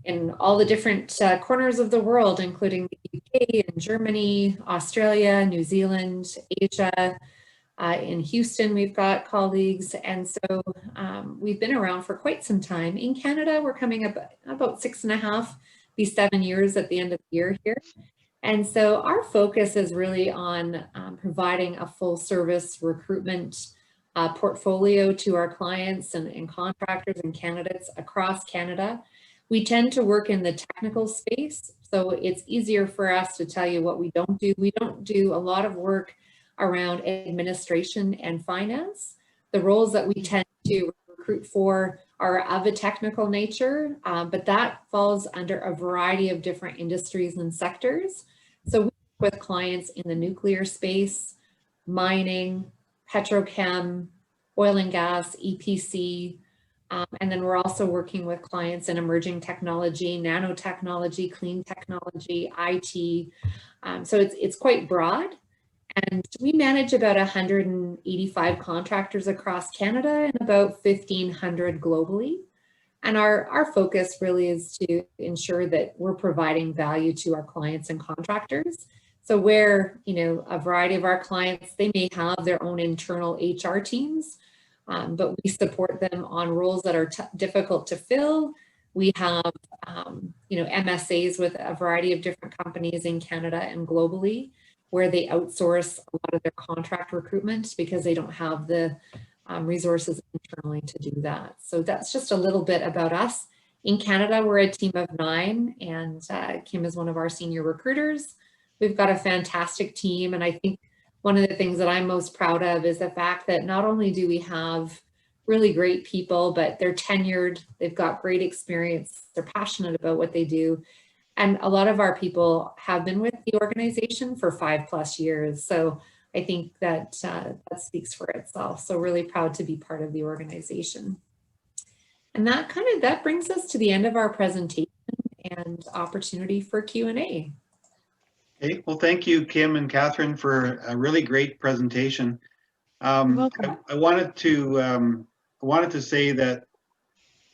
in all the different corners of the world, including the UK and Germany, Australia, New Zealand, Asia. In Houston, we've got colleagues. And so we've been around for quite some time. In Canada, we're coming up about 6.5, be 7 years at the end of the year here. And so our focus is really on providing a full service recruitment portfolio to our clients and contractors and candidates across Canada. We tend to work in the technical space, so it's easier for us to tell you what we don't do. We don't do a lot of work around administration and finance. The roles that we tend to recruit for are of a technical nature, but that falls under a variety of different industries and sectors. So we work with clients in the nuclear space, mining, petrochem, oil and gas, EPC, and then we're also working with clients in emerging technology, nanotechnology, clean technology, IT. So it's quite broad. And we manage about 185 contractors across Canada and about 1,500 globally. And our focus really is to ensure that we're providing value to our clients and contractors. So where, a variety of our clients, they may have their own internal HR teams, but we support them on roles that are difficult to fill. We have, MSAs with a variety of different companies in Canada and globally, where they outsource a lot of their contract recruitment because they don't have the resources internally to do that. So that's just a little bit about us. In Canada, we're a team of 9, and Kim is one of our senior recruiters. We've got a fantastic team, and I think one of the things that I'm most proud of is the fact that not only do we have really great people, but they're tenured, they've got great experience, they're passionate about what they do. And a lot of our people have been with the organization for 5+ years. So I think that that speaks for itself. So really proud to be part of the organization. And that brings us to the end of our presentation and opportunity for Q&A.
Okay, well, thank you, Kim and Katherine, for a really great presentation.
You're welcome.
I wanted to say that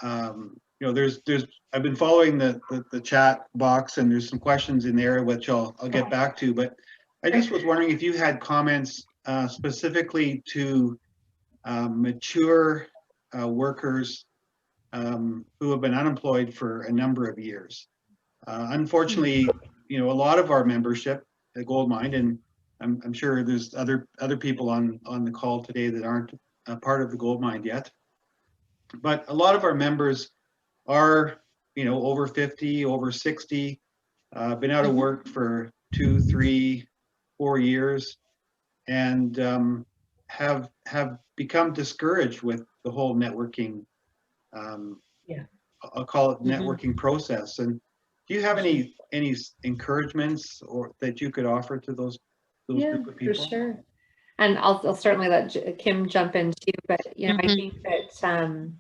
I've been following the chat box, and there's some questions in there which I'll get back to, but I just was wondering if you had comments specifically to mature workers who have been unemployed for a number of years. Unfortunately, a lot of our membership at Goldmind, and I'm sure there's other people on the call today that aren't a part of the Goldmind yet, but a lot of our members are, over 50, over 60, been out of work for 2, 3, 4 years, and have become discouraged with the whole networking. I'll call it networking process. And do you have any encouragements or that you could offer to those group of people?
For sure. and I'll certainly let Kim jump in too, but you know, I
Mhm.
think that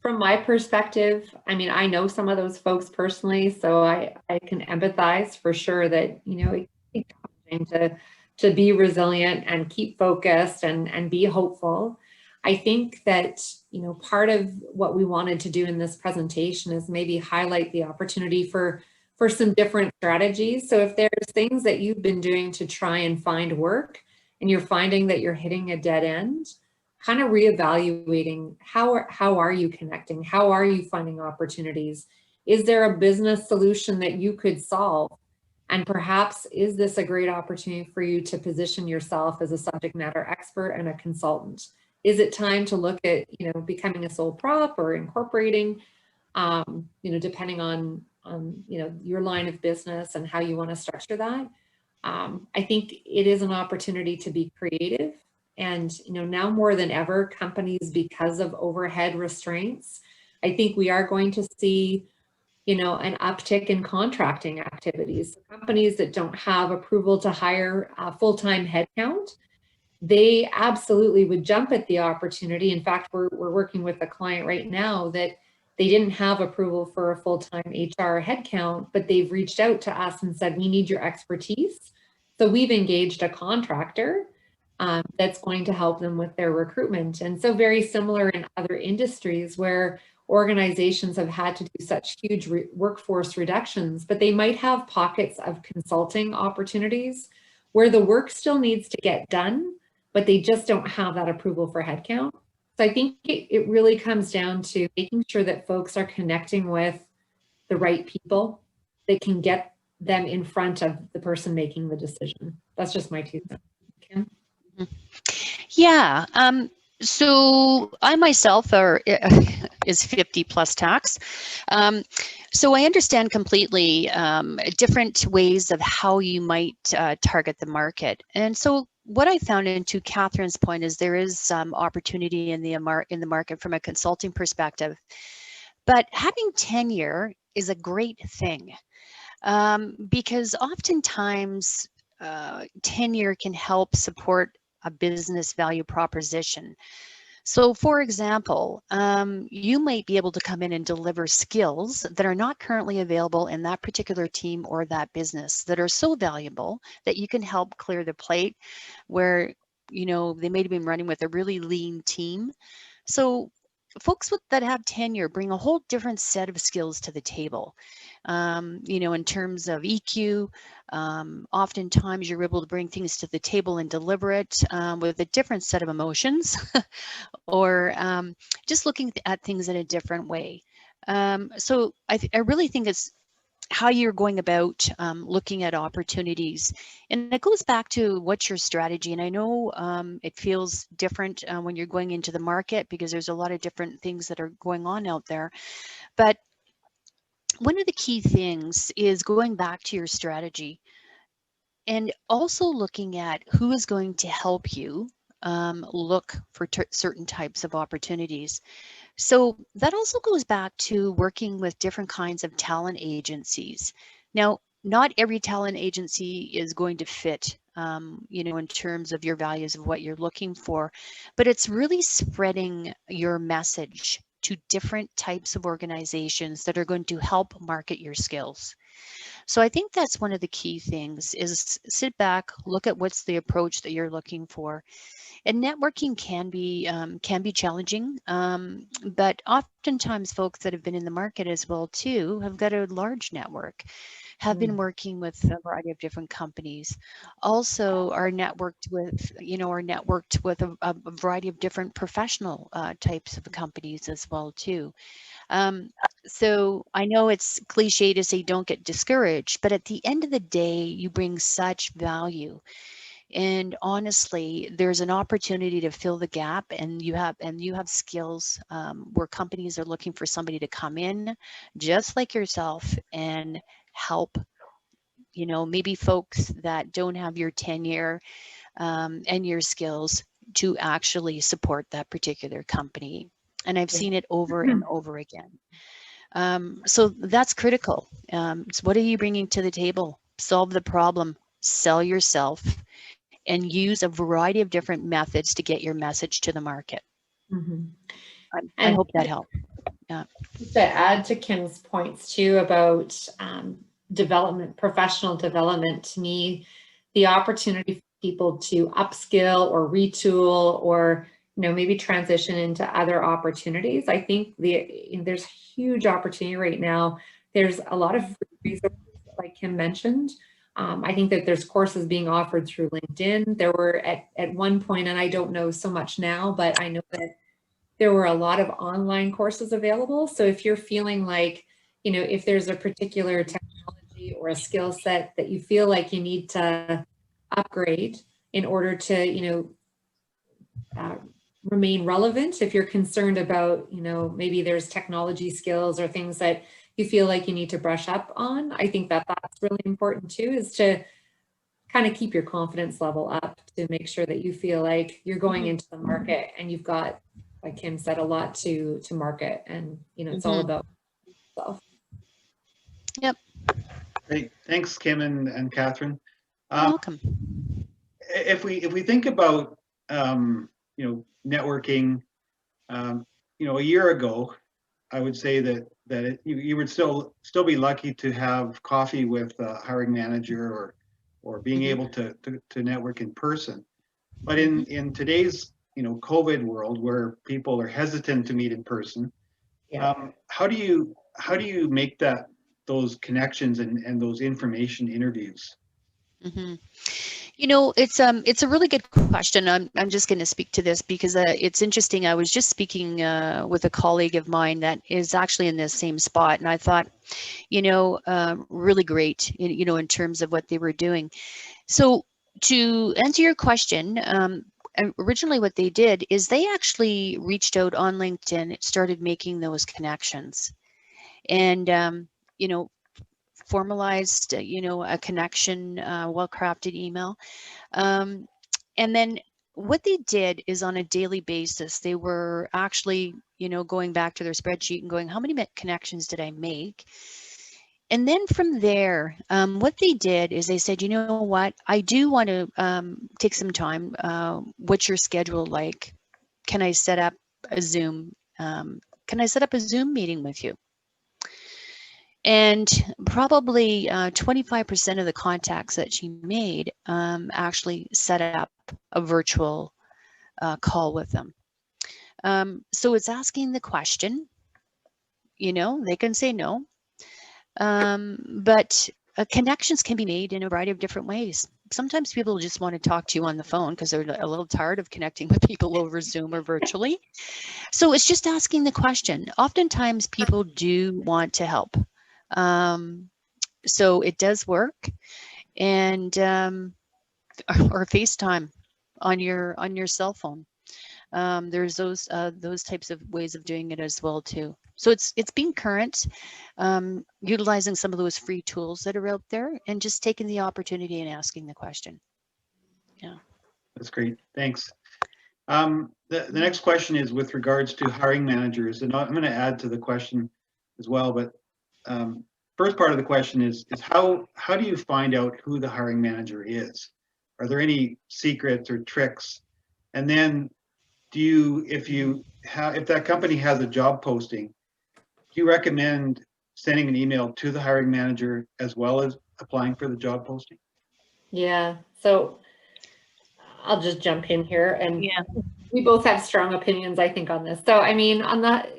from my perspective, I mean, I know some of those folks personally, so I can empathize for sure that, you know, it can be challenging to be resilient and keep focused and be hopeful. I think that, you know, part of what we wanted to do in this presentation is maybe highlight the opportunity for some different strategies. So if there's things that you've been doing to try and find work and you're finding that you're hitting a dead end, kind of reevaluating how are you connecting? How are you finding opportunities? Is there a business solution that you could solve? And perhaps is this a great opportunity for you to position yourself as a subject matter expert and a consultant? Is it time to look at, you know, becoming a sole prop or incorporating, you know, depending on, you know, your line of business and how you want to structure that? I think it is an opportunity to be creative. And, you know, now more than ever, companies, because of overhead restraints, I think we are going to see, you know, an uptick in contracting activities. Companies that don't have approval to hire full-time headcount, they absolutely would jump at the opportunity. In fact, we're working with a client right now that they didn't have approval for a full-time HR headcount, but they've reached out to us and said, we need your expertise. So we've engaged a contractor that's going to help them with their recruitment. And so very similar in other industries where organizations have had to do such huge workforce reductions, but they might have pockets of consulting opportunities where the work still needs to get done, but they just don't have that approval for headcount. So I think it really comes down to making sure that folks are connecting with the right people that can get them in front of the person making the decision. That's just my 2 cents. Kim?
Yeah. So I myself is 50 plus tax. So I understand completely different ways of how you might target the market. And so what I found, and to Catherine's point, is there is some opportunity in the market from a consulting perspective. But having tenure is a great thing because oftentimes tenure can help support a business value proposition. So for example, you might be able to come in and deliver skills that are not currently available in that particular team or that business that are so valuable that you can help clear the plate where, you know, they may have been running with a really lean team. So folks that have tenure bring a whole different set of skills to the table. You know, in terms of EQ, oftentimes you're able to bring things to the table and deliver it with a different set of emotions or just looking at things in a different way. So I really think it's how you're going about looking at opportunities. And it goes back to what's your strategy. And I know it feels different when you're going into the market because there's a lot of different things that are going on out there. But one of the key things is going back to your strategy and also looking at who is going to help you look for certain types of opportunities. So that also goes back to working with different kinds of talent agencies. Now, not every talent agency is going to fit, you know, in terms of your values of what you're looking for, but it's really spreading your message to different types of organizations that are going to help market your skills. So I think that's one of the key things is sit back, look at what's the approach that you're looking for. And networking can be challenging, but oftentimes folks that have been in the market as well too have got a large network, have been working with a variety of different companies, also are networked with, you know, a variety of different professional types of companies as well too. So I know it's cliche to say don't get discouraged, but at the end of the day, you bring such value. And honestly, there's an opportunity to fill the gap, and you have skills where companies are looking for somebody to come in just like yourself and help, you know, maybe folks that don't have your tenure and your skills to actually support that particular company. And I've seen it over and over again. So that's critical. So what are you bringing to the table? Solve the problem, sell yourself, and use a variety of different methods to get your message to the market.
Mhm.
I hope that helped.
To add to Kim's points too about development, professional development, to me, the opportunity for people to upskill or retool or maybe transition into other opportunities. I think there's huge opportunity right now. There's a lot of free resources, like Kim mentioned. I think that there's courses being offered through LinkedIn. There were at one point, and I don't know so much now, but I know that there were a lot of online courses available. So if you're feeling like, if there's a particular technology or a skill set that you feel like you need to upgrade in order to, remain relevant, if you're concerned about, maybe there's technology skills or things that you feel like you need to brush up on, I think that that's really important too, is to kind of keep your confidence level up to make sure that you feel like you're going into the market and you've got, like Kim said, a lot to market, and it's all about yourself.
Yep.
Great. Thanks, Kim and Katherine.
You're welcome.
If we think about networking, a year ago, I would say that you would still be lucky to have coffee with a hiring manager or being able to network in person. But in today's COVID world, where people are hesitant to meet in person, how do you make those connections and those information interviews?
Mm-hmm. It's a really good question. I'm just going to speak to this because it's interesting. I was just speaking with a colleague of mine that is actually in this same spot, and I thought, really great, in terms of what they were doing. So to answer your question, originally what they did is they actually reached out on LinkedIn, started making those connections, and formalized, a connection, well-crafted email. And then what they did is on a daily basis, they were actually, going back to their spreadsheet and going, how many connections did I make? And then from there, what they did is they said, you know what, I do want to take some time. What's your schedule like? Can I set up a Zoom? Can I set up a Zoom meeting with you? And probably 25% of the contacts that she made actually set up a virtual call with them. So it's asking the question, they can say no, but connections can be made in a variety of different ways. Sometimes people just want to talk to you on the phone because they're a little tired of connecting with people over Zoom or virtually. So it's just asking the question. Oftentimes people do want to help. So it does work, and or FaceTime on your cell phone. There's those types of ways of doing it as well too. So it's being current, utilizing some of those free tools that are out there, and just taking the opportunity and asking the question. Yeah, that's
great. Thanks. The next question is with regards to hiring managers, and I'm going to add to the question as well, but first part of the question is how do you find out who the hiring manager is? Are there any secrets or tricks? And then if that company has a job posting, do you recommend sending an email to the hiring manager as well as applying for the job posting?
Yeah, so I'll just jump in here, and we both have strong opinions, I think, on this. So, I mean,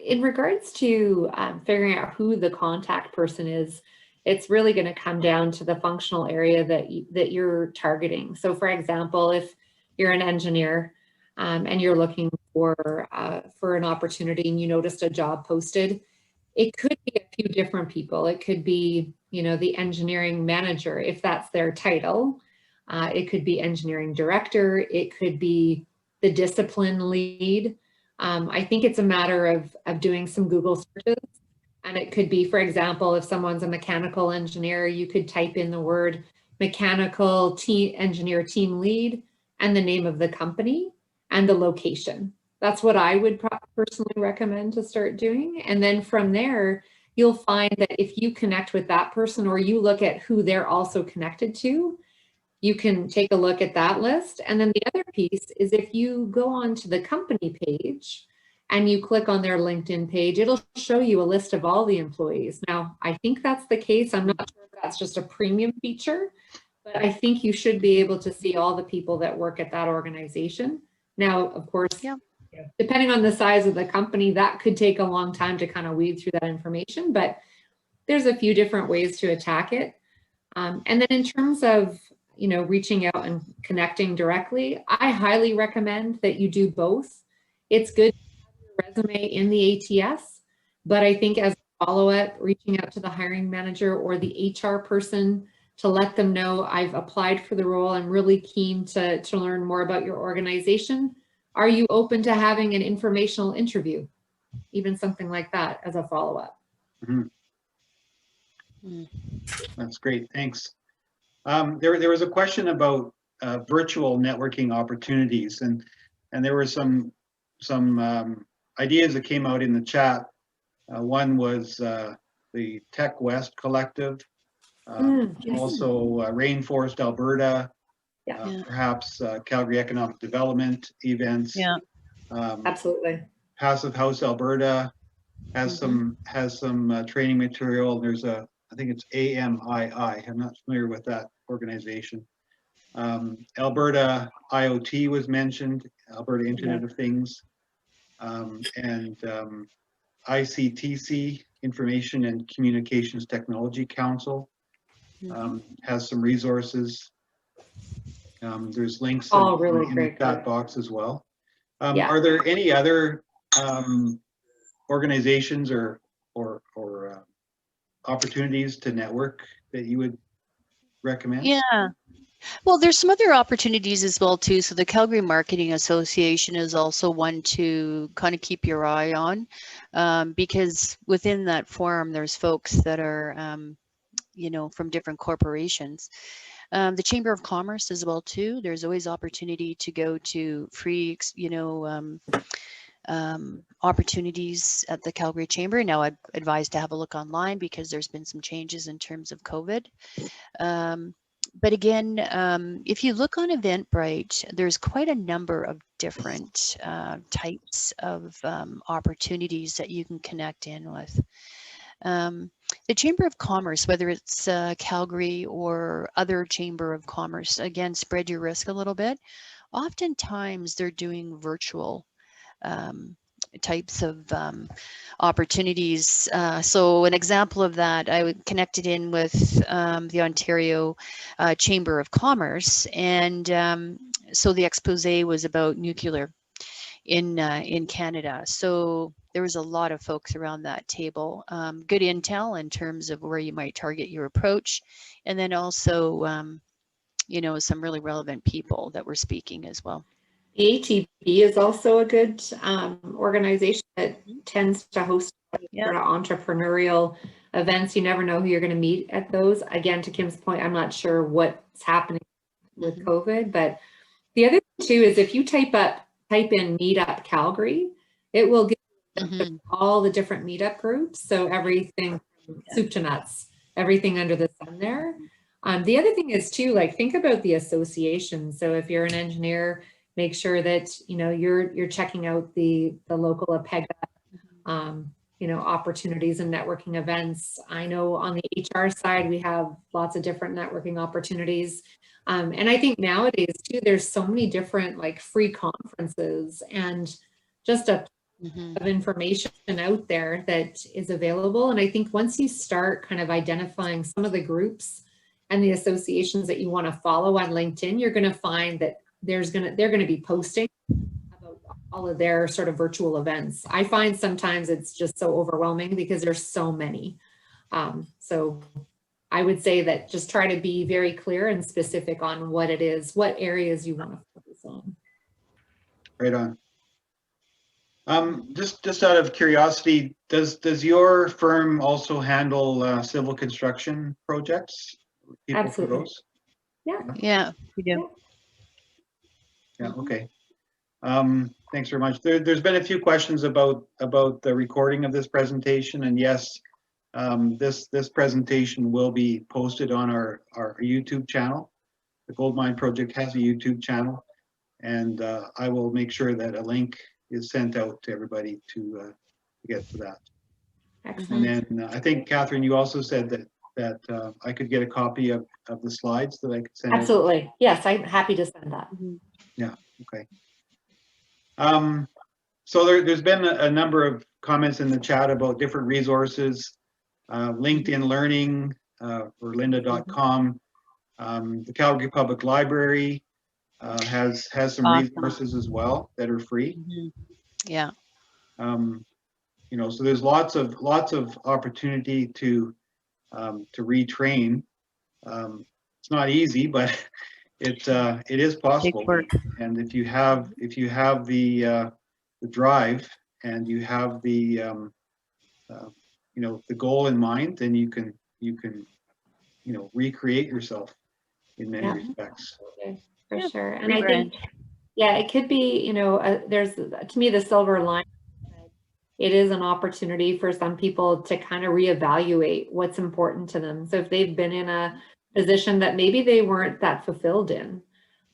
in regards to figuring out who the contact person is, it's really going to come down to the functional area that you're targeting. So, for example, if you're an engineer and you're looking for an opportunity and you noticed a job posted, it could be a few different people. It could be, the engineering manager, if that's their title. It could be engineering director. It could be the discipline lead. I think it's a matter of doing some Google searches. And it could be, for example, if someone's a mechanical engineer, you could type in the word mechanical engineer team lead and the name of the company and the location. That's what I would personally recommend to start doing. And then from there, you'll find that if you connect with that person or you look at who they're also connected to, you can take a look at that list. And then the other piece is if you go onto the company page and you click on their LinkedIn page, it'll show you a list of all the employees. Now, I think that's the case. I'm not sure if that's just a premium feature, but I think you should be able to see all the people that work at that organization. Now, of course, depending on the size of the company, that could take a long time to kind of weed through that information, but there's a few different ways to attack it. And then in terms of, you know, reaching out and connecting directly, I highly recommend that you do both. It's good to have your resume in the ATS, but I think as a follow-up, reaching out to the hiring manager or the HR person to let them know I've applied for the role. I'm really keen to learn more about your organization. Are you open to having an informational interview? Even something like that as a follow-up.
That's great, thanks. There was a question about virtual networking opportunities, and there were some ideas that came out in the chat. One was the Tech West Collective, also Rainforest Alberta, perhaps Calgary Economic Development events.
Absolutely.
Passive House Alberta has some training material. There's I think it's AMII. I'm not familiar with that organization. Alberta IoT was mentioned, Alberta Internet of Things, and ICTC, Information and Communications Technology Council, has some resources. There's links in the chat box as well. Are there any other organizations or opportunities to network that you would recommend?
Yeah. Well, there's some other opportunities as well too. So the Calgary Marketing Association is also one to kind of keep your eye on, because within that forum, there's folks that are, you know, from different corporations. The Chamber of Commerce as well too. There's always opportunity to go to free, you know, opportunities at the Calgary Chamber. Now I'd advise to have a look online because there's been some changes in terms of COVID. But again, if you look on Eventbrite, there's quite a number of different types of opportunities that you can connect in with. The Chamber of Commerce, whether it's Calgary or other Chamber of Commerce, again, spread your risk a little bit. Oftentimes they're doing virtual types of opportunities. So an example of that, I connected in with the Ontario Chamber of Commerce, and so the expose was about nuclear in Canada. So there was a lot of folks around that table. Good intel in terms of where you might target your approach, and then also you know, some really relevant people that were speaking as well.
The ATB is also a good organization that tends to host sort of entrepreneurial events. You never know who you're going to meet at those. Again, to Kim's point, I'm not sure what's happening with COVID, but the other thing too is if you type in Meetup Calgary, it will give you all the different meetup groups. So everything from soup to nuts, everything under the sun there. The other thing is too, like, think about the association. So if you're an engineer, make sure that, you know, you're checking out the local APEGA, you know, opportunities and networking events. I know on the HR side, we have lots of different networking opportunities. And I think nowadays too, there's so many different like free conferences and just a of information out there that is available. And I think once you start kind of identifying some of the groups and the associations that you want to follow on LinkedIn, you're going to find that they're going to be posting about all of their sort of virtual events. I find sometimes it's just so overwhelming because there's so many. So I would say that just try to be very clear and specific on what it is, what areas you want to focus on.
Right on. Just out of curiosity, does your firm also handle civil construction projects?
Absolutely.
Yeah, we do.
Yeah, okay. Thanks very much. There's been a few questions about the recording of this presentation, and yes, this presentation will be posted on our YouTube channel. the Goldmind project has a YouTube channel, and I will make sure that a link is sent out to everybody to get to that.
Excellent.
And then I think, Catherine, you also said that I could get a copy of the slides that I could send out.
Absolutely. Yes, I'm happy to send that.
Yeah, okay. So there's been a number of comments in the chat about different resources, LinkedIn Learning, or lynda.com. The Calgary Public Library has some
Awesome.
resources as well that are free.
Yeah.
You know, so there's lots of opportunity to retrain. It's not easy, but it is possible.
Big work.
And if you have the drive and you have the you know, the goal in mind, then you can you know, recreate yourself in many respects.
For
Yeah,
sure. And I
rebrand.
think, yeah, it could be, you know, there's, to me, the silver line. It is an opportunity for some people to kind of reevaluate what's important to them. So if they've been in a position that maybe they weren't that fulfilled in,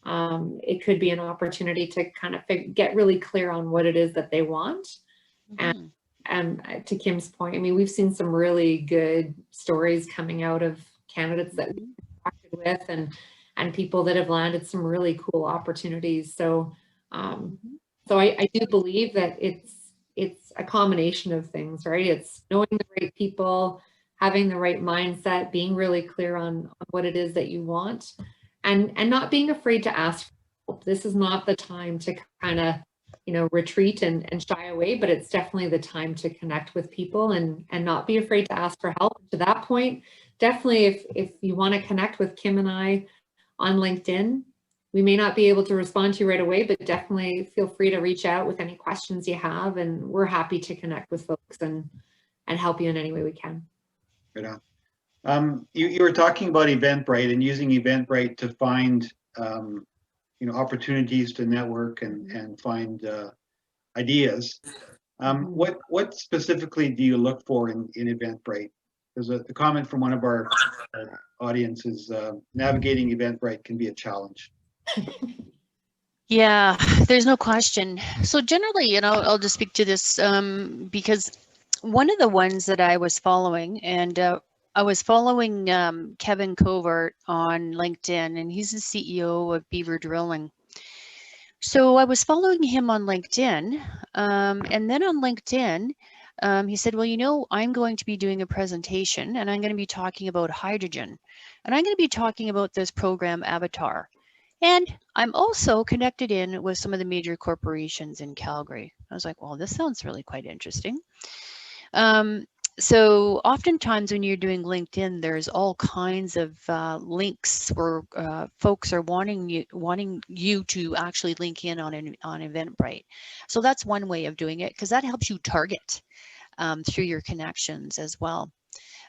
it could be an opportunity to kind of get really clear on what it is that they want. And to Kim's point, I mean, we've seen some really good stories coming out of candidates that we've interacted with, and people that have landed some really cool opportunities. So, so I do believe that it's a combination of things, right? It's knowing the right people, having the right mindset, being really clear on what it is that you want, and not being afraid to ask for help. This is not the time to kind of, you know, retreat and shy away, but it's definitely the time to connect with people and not be afraid to ask for help. To that point, definitely if you want to connect with Kim and I on LinkedIn, we may not be able to respond to you right away, but definitely feel free to reach out with any questions you have, and we're happy to connect with folks and help you in any way we can.
Right on. You were talking about Eventbrite and using Eventbrite to find you know, opportunities to network and find ideas. What specifically do you look for in Eventbrite? There's the comment from one of our audience is navigating Eventbrite can be a challenge.
Yeah, there's no question. So generally, you know, I'll just speak to this because one of the ones that I was following, and I was following Kevin Covert on LinkedIn, and he's the CEO of Beaver Drilling. So I was following him on LinkedIn, and then on LinkedIn, he said, well, you know, I'm going to be doing a presentation, and I'm going to be talking about hydrogen, and I'm going to be talking about this program Avatar. And I'm also connected in with some of the major corporations in Calgary. I was like, well, this sounds really quite interesting. So oftentimes when you're doing LinkedIn, there's all kinds of links where folks are wanting you to actually link in on Eventbrite. So that's one way of doing it, because that helps you target through your connections as well.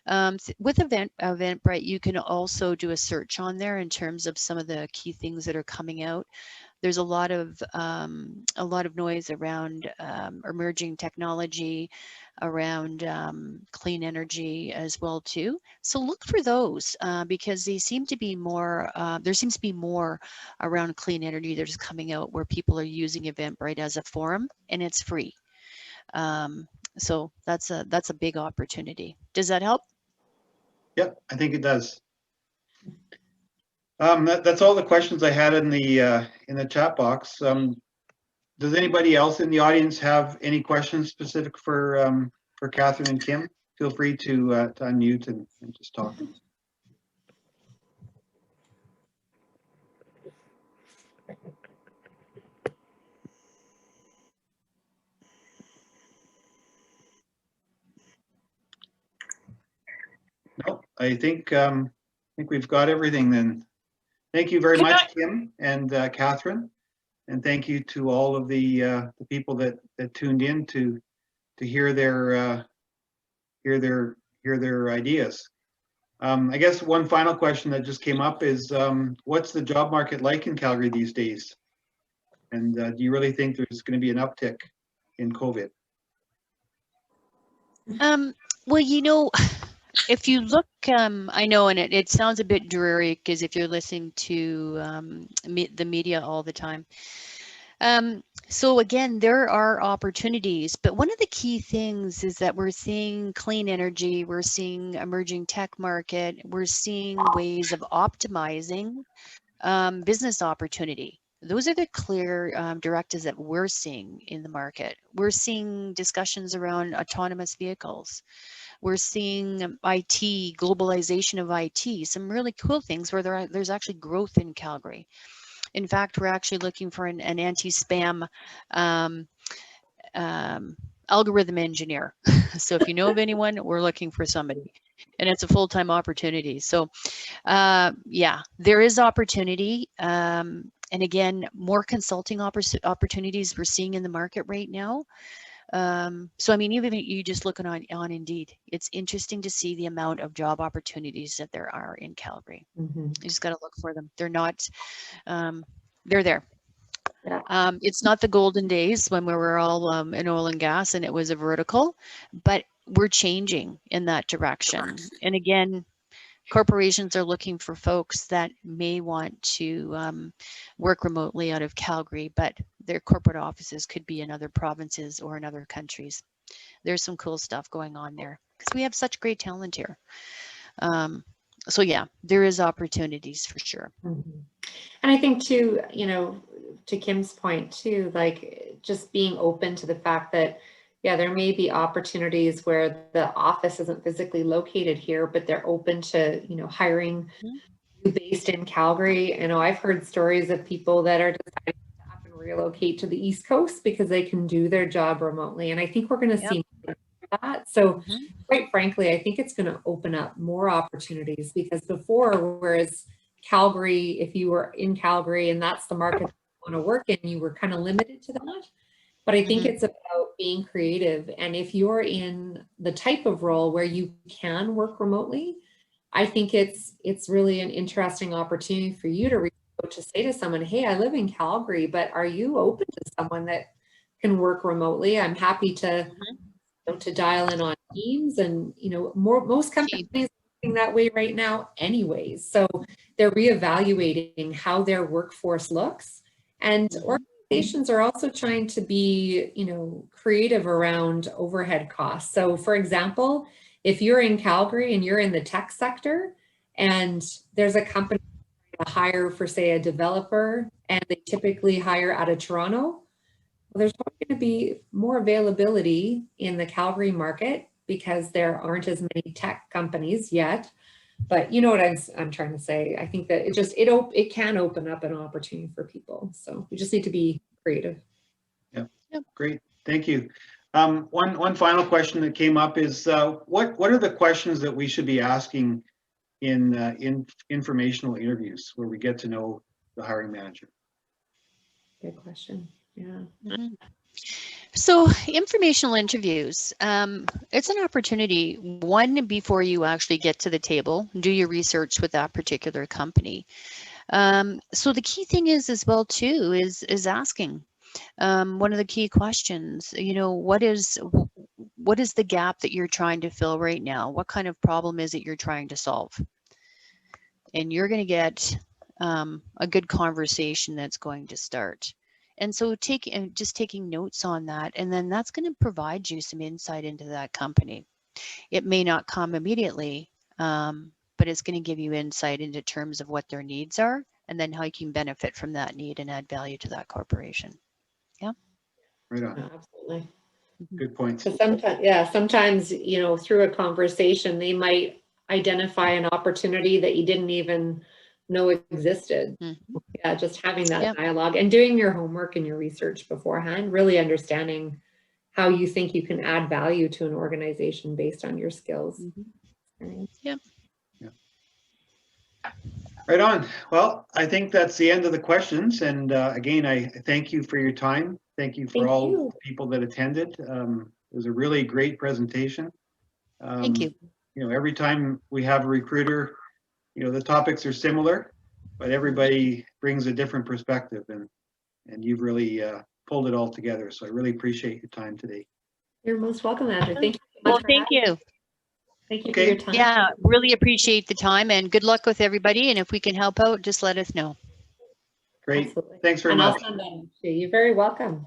With Eventbrite, you can also do a search on there in terms of some of the key things that are coming out. There's a lot of noise around emerging technology, around clean energy as well too. So look for those because they seem to be more. There seems to be more around clean energy that is coming out where people are using Eventbrite as a forum, and it's free. So that's a big opportunity. Does that help?
Yep, I think it does. That's all the questions I had in the chat box. Does anybody else in the audience have any questions specific for Katherine and Kim? Feel free to unmute and just talk. No, I think we've got everything then. Thank you very much, Kim and Katherine, and thank you to all of the people that tuned in to hear their ideas. I guess one final question that just came up is, what's the job market like in Calgary these days? And do you really think there's going to be an uptick in COVID?
Well, you know, if you look, I know, and it sounds a bit dreary because if you're listening to the media all the time. So again, there are opportunities, but one of the key things is that we're seeing clean energy, we're seeing emerging tech market, we're seeing ways of optimizing business opportunity. Those are the clear directives that we're seeing in the market. We're seeing discussions around autonomous vehicles. We're seeing IT, globalization of IT, some really cool things where there's actually growth in Calgary. In fact, we're actually looking for an anti-spam algorithm engineer. So if you know of anyone, we're looking for somebody, and it's a full-time opportunity. So yeah, there is opportunity. And again, more consulting opportunities we're seeing in the market right now. So I mean, even if you just looking on Indeed, it's interesting to see the amount of job opportunities that there are in Calgary. You just got to look for them. They're not, they're there.
Yeah.
It's not the golden days when we were all in oil and gas and it was a vertical, but we're changing in that direction. And again, corporations are looking for folks that may want to work remotely out of Calgary, but their corporate offices could be in other provinces or in other countries. There's some cool stuff going on there because we have such great talent here. So yeah, there is opportunities for sure.
And I think too, you know, to Kim's point too, like just being open to the fact that, yeah, there may be opportunities where the office isn't physically located here, but they're open to, you know, hiring based in Calgary. You know, I've heard stories of people that are deciding to up and relocate to the East Coast because they can do their job remotely. And I think we're going to see that. So quite frankly, I think it's going to open up more opportunities because before, whereas Calgary, if you were in Calgary and that's the market you want to work in, you were kind of limited to that. But I think it's about being creative. And if you're in the type of role where you can work remotely, I think it's really an interesting opportunity for you to say to someone, hey, I live in Calgary, but are you open to someone that can work remotely? I'm happy to dial in on Teams, and you know, most companies are working that way right now anyways. So they're reevaluating how their workforce looks, and organizations are also trying to be, you know, creative around overhead costs. So for example, if you're in Calgary and you're in the tech sector and there's a company to hire for, say, a developer, and they typically hire out of Toronto, well, there's going to be more availability in the Calgary market because there aren't as many tech companies yet. But you know what I'm trying to say. I think that it can open up an opportunity for people. So we just need to be creative.
Yeah, great, thank you. One final question that came up is what are the questions that we should be asking in informational interviews where we get to know the hiring manager?
Good question. Yeah.
So informational interviews, it's an opportunity, one, before you actually get to the table, do your research with that particular company. So the key thing is as well too, is asking. One of the key questions, you know, what is the gap that you're trying to fill right now? What kind of problem is it you're trying to solve? And you're going to get a good conversation that's going to start. And so just taking notes on that, and then that's going to provide you some insight into that company. It may not come immediately, but it's going to give you insight into terms of what their needs are, and then how you can benefit from that need and add value to that corporation. Yeah.
Right on.
Yeah, absolutely.
Good points.
Sometimes, you know, through a conversation, they might identify an opportunity that you didn't even know existed. Yeah, just having that dialogue and doing your homework and your research beforehand, really understanding how you think you can add value to an organization based on your skills.
Yeah.
Right on. Well, I think that's the end of the questions. And again, I thank you for your time. Thank you for all the people that attended. It was a really great presentation.
Thank you.
You know, every time we have a recruiter, you know, the topics are similar, but everybody brings a different perspective, and you've really pulled it all together. So I really appreciate your time today.
You're most welcome, Andrew. Thank you so much.
Well, thank you.
Thank you for
Okay.
your time.
Yeah, really appreciate the time and good luck with everybody. And if we can help out, just let us know.
Great.
Absolutely.
Thanks very
And
much.
I'll send that to you. You're very welcome.